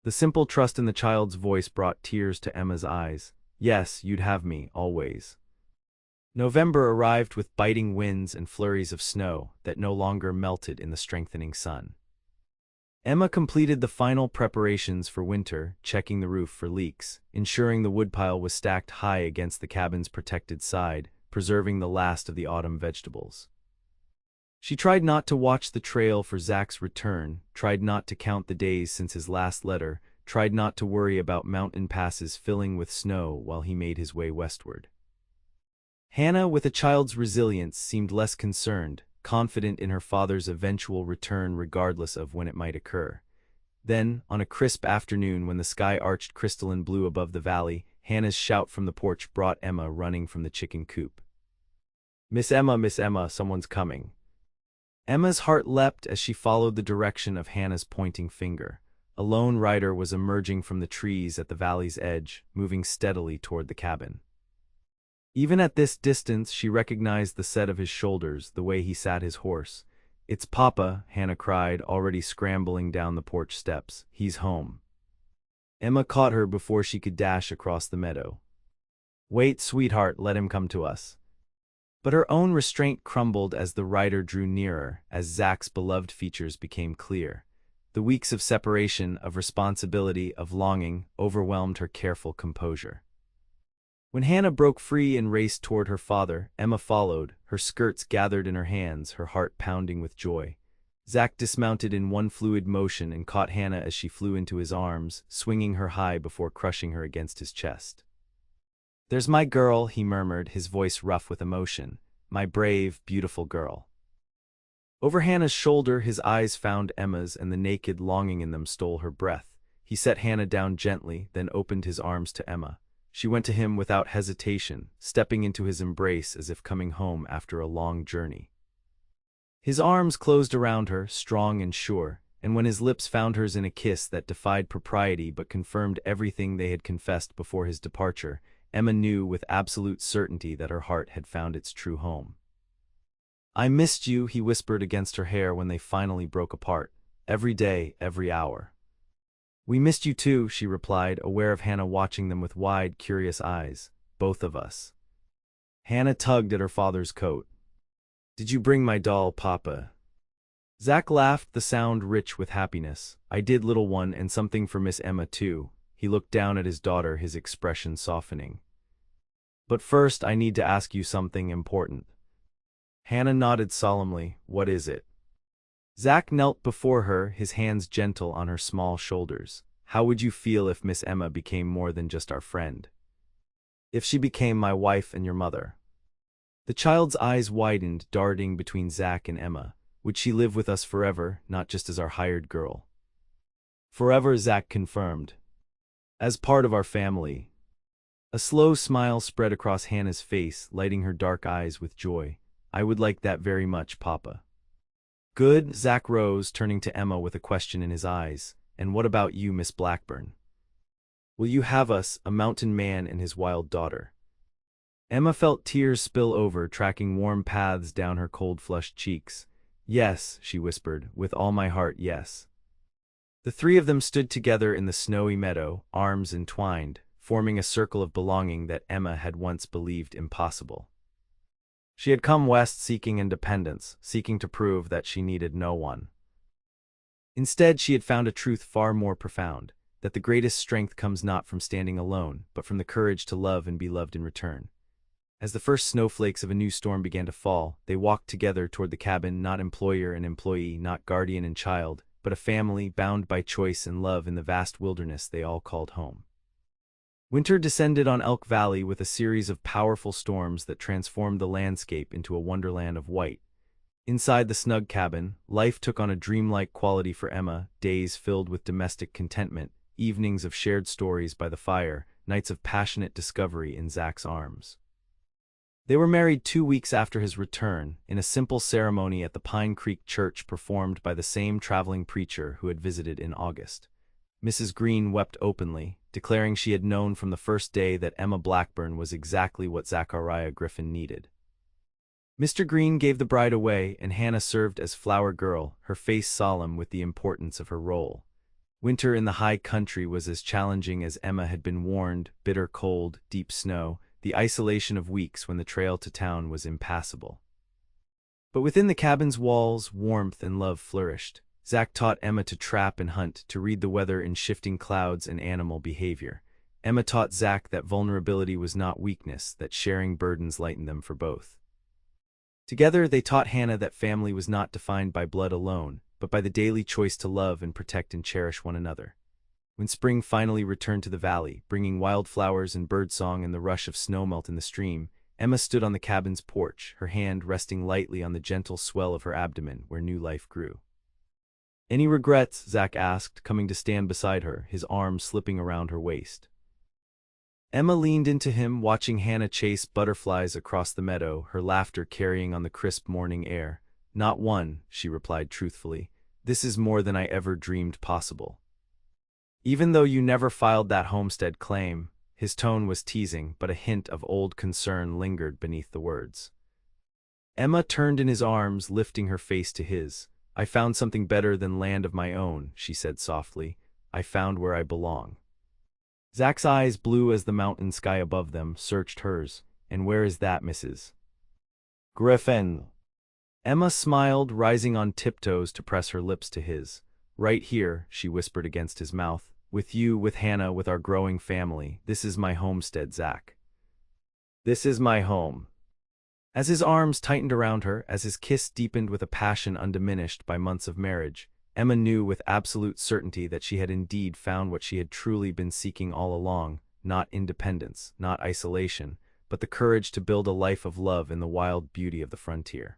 Speaker 1: The simple trust in the child's voice brought tears to Emma's eyes. "Yes, you'd have me, always." November arrived with biting winds and flurries of snow that no longer melted in the strengthening sun. Emma completed the final preparations for winter, checking the roof for leaks, ensuring the woodpile was stacked high against the cabin's protected side, preserving the last of the autumn vegetables. She tried not to watch the trail for Zach's return, tried not to count the days since his last letter, tried not to worry about mountain passes filling with snow while he made his way westward. Hannah, with a child's resilience, seemed less concerned, confident in her father's eventual return regardless of when it might occur. Then, on a crisp afternoon when the sky arched crystalline blue above the valley, Hannah's shout from the porch brought Emma running from the chicken coop. Miss Emma, someone's coming." Emma's heart leapt as she followed the direction of Hannah's pointing finger. A lone rider was emerging from the trees at the valley's edge, moving steadily toward the cabin. Even at this distance, she recognized the set of his shoulders, the way he sat his horse. "It's Papa," Hannah cried, already scrambling down the porch steps. "He's home." Emma caught her before she could dash across the meadow. "Wait, sweetheart, let him come to us." But her own restraint crumbled as the rider drew nearer, as Zach's beloved features became clear. The weeks of separation, of responsibility, of longing, overwhelmed her careful composure. When Hannah broke free and raced toward her father, Emma followed, her skirts gathered in her hands, her heart pounding with joy. Zach dismounted in one fluid motion and caught Hannah as she flew into his arms, swinging her high before crushing her against his chest. "There's my girl," he murmured, his voice rough with emotion. "My brave, beautiful girl." Over Hannah's shoulder, his eyes found Emma's, and the naked longing in them stole her breath. He set Hannah down gently, then opened his arms to Emma. She went to him without hesitation, stepping into his embrace as if coming home after a long journey. His arms closed around her, strong and sure, and when his lips found hers in a kiss that defied propriety but confirmed everything they had confessed before his departure, Emma knew with absolute certainty that her heart had found its true home. "I missed you," he whispered against her hair when they finally broke apart. "Every day, every hour." "We missed you too," she replied, aware of Hannah watching them with wide, curious eyes. "Both of us." Hannah tugged at her father's coat. "Did you bring my doll, Papa?" Zach laughed, the sound rich with happiness. "I did, little one, and something for Miss Emma too." He looked down at his daughter, his expression softening. "But first, I need to ask you something important." Hannah nodded solemnly. "What is it?" Zach knelt before her, his hands gentle on her small shoulders. "How would you feel if Miss Emma became more than just our friend? If she became my wife and your mother?" The child's eyes widened, darting between Zach and Emma. "Would she live with us forever, not just as our hired girl?" "Forever," Zach confirmed. "As part of our family." A slow smile spread across Hannah's face, lighting her dark eyes with joy. "I would like that very much, Papa." "Good." Zach rose, turning to Emma with a question in his eyes. "And what about you, Miss Blackburn? Will you have us, a mountain man and his wild daughter?" Emma felt tears spill over, tracking warm paths down her cold, flushed cheeks. "Yes," she whispered, "with all my heart, yes." The three of them stood together in the snowy meadow, arms entwined, forming a circle of belonging that Emma had once believed impossible. She had come west seeking independence, seeking to prove that she needed no one. Instead, she had found a truth far more profound, that the greatest strength comes not from standing alone, but from the courage to love and be loved in return. As the first snowflakes of a new storm began to fall, they walked together toward the cabin, not employer and employee, not guardian and child, but a family bound by choice and love in the vast wilderness they all called home. Winter descended on Elk Valley with a series of powerful storms that transformed the landscape into a wonderland of white. Inside the snug cabin, life took on a dreamlike quality for Emma, days filled with domestic contentment, evenings of shared stories by the fire, nights of passionate discovery in Zach's arms. They were married 2 weeks after his return, in a simple ceremony at the Pine Creek Church performed by the same traveling preacher who had visited in August. Mrs. Green wept openly, declaring she had known from the first day that Emma Blackburn was exactly what Zachariah Griffin needed. Mr. Green gave the bride away, and Hannah served as flower girl, her face solemn with the importance of her role. Winter in the high country was as challenging as Emma had been warned: bitter cold, deep snow, the isolation of weeks when the trail to town was impassable. But within the cabin's walls, warmth and love flourished. Zach taught Emma to trap and hunt, to read the weather in shifting clouds and animal behavior. Emma taught Zach that vulnerability was not weakness, that sharing burdens lightened them for both. Together, they taught Hannah that family was not defined by blood alone, but by the daily choice to love and protect and cherish one another. When spring finally returned to the valley, bringing wildflowers and birdsong and the rush of snowmelt in the stream, Emma stood on the cabin's porch, her hand resting lightly on the gentle swell of her abdomen where new life grew. "Any regrets?" Zach asked, coming to stand beside her, his arm slipping around her waist. Emma leaned into him, watching Hannah chase butterflies across the meadow, her laughter carrying on the crisp morning air. "Not one," she replied truthfully. "This is more than I ever dreamed possible." Even though you never filed that homestead claim, his tone was teasing, but a hint of old concern lingered beneath the words. Emma turned in his arms, lifting her face to his. I found something better than land of my own, she said softly. I found where I belong. Zach's eyes, blue as the mountain sky above them, searched hers. And where is that, Mrs. Griffin? Emma smiled, rising on tiptoes to press her lips to his. Right here, she whispered against his mouth. With you, with Hannah, with our growing family. This is my homestead, Zach. This is my home. As his arms tightened around her, as his kiss deepened with a passion undiminished by months of marriage, Emma knew with absolute certainty that she had indeed found what she had truly been seeking all along, not independence, not isolation, but the courage to build a life of love in the wild beauty of the frontier.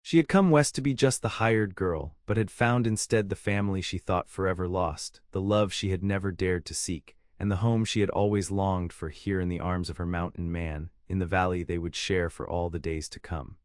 Speaker 1: She had come west to be just the hired girl, but had found instead the family she thought forever lost, the love she had never dared to seek, and the home she had always longed for here in the arms of her mountain man, in the valley they would share for all the days to come.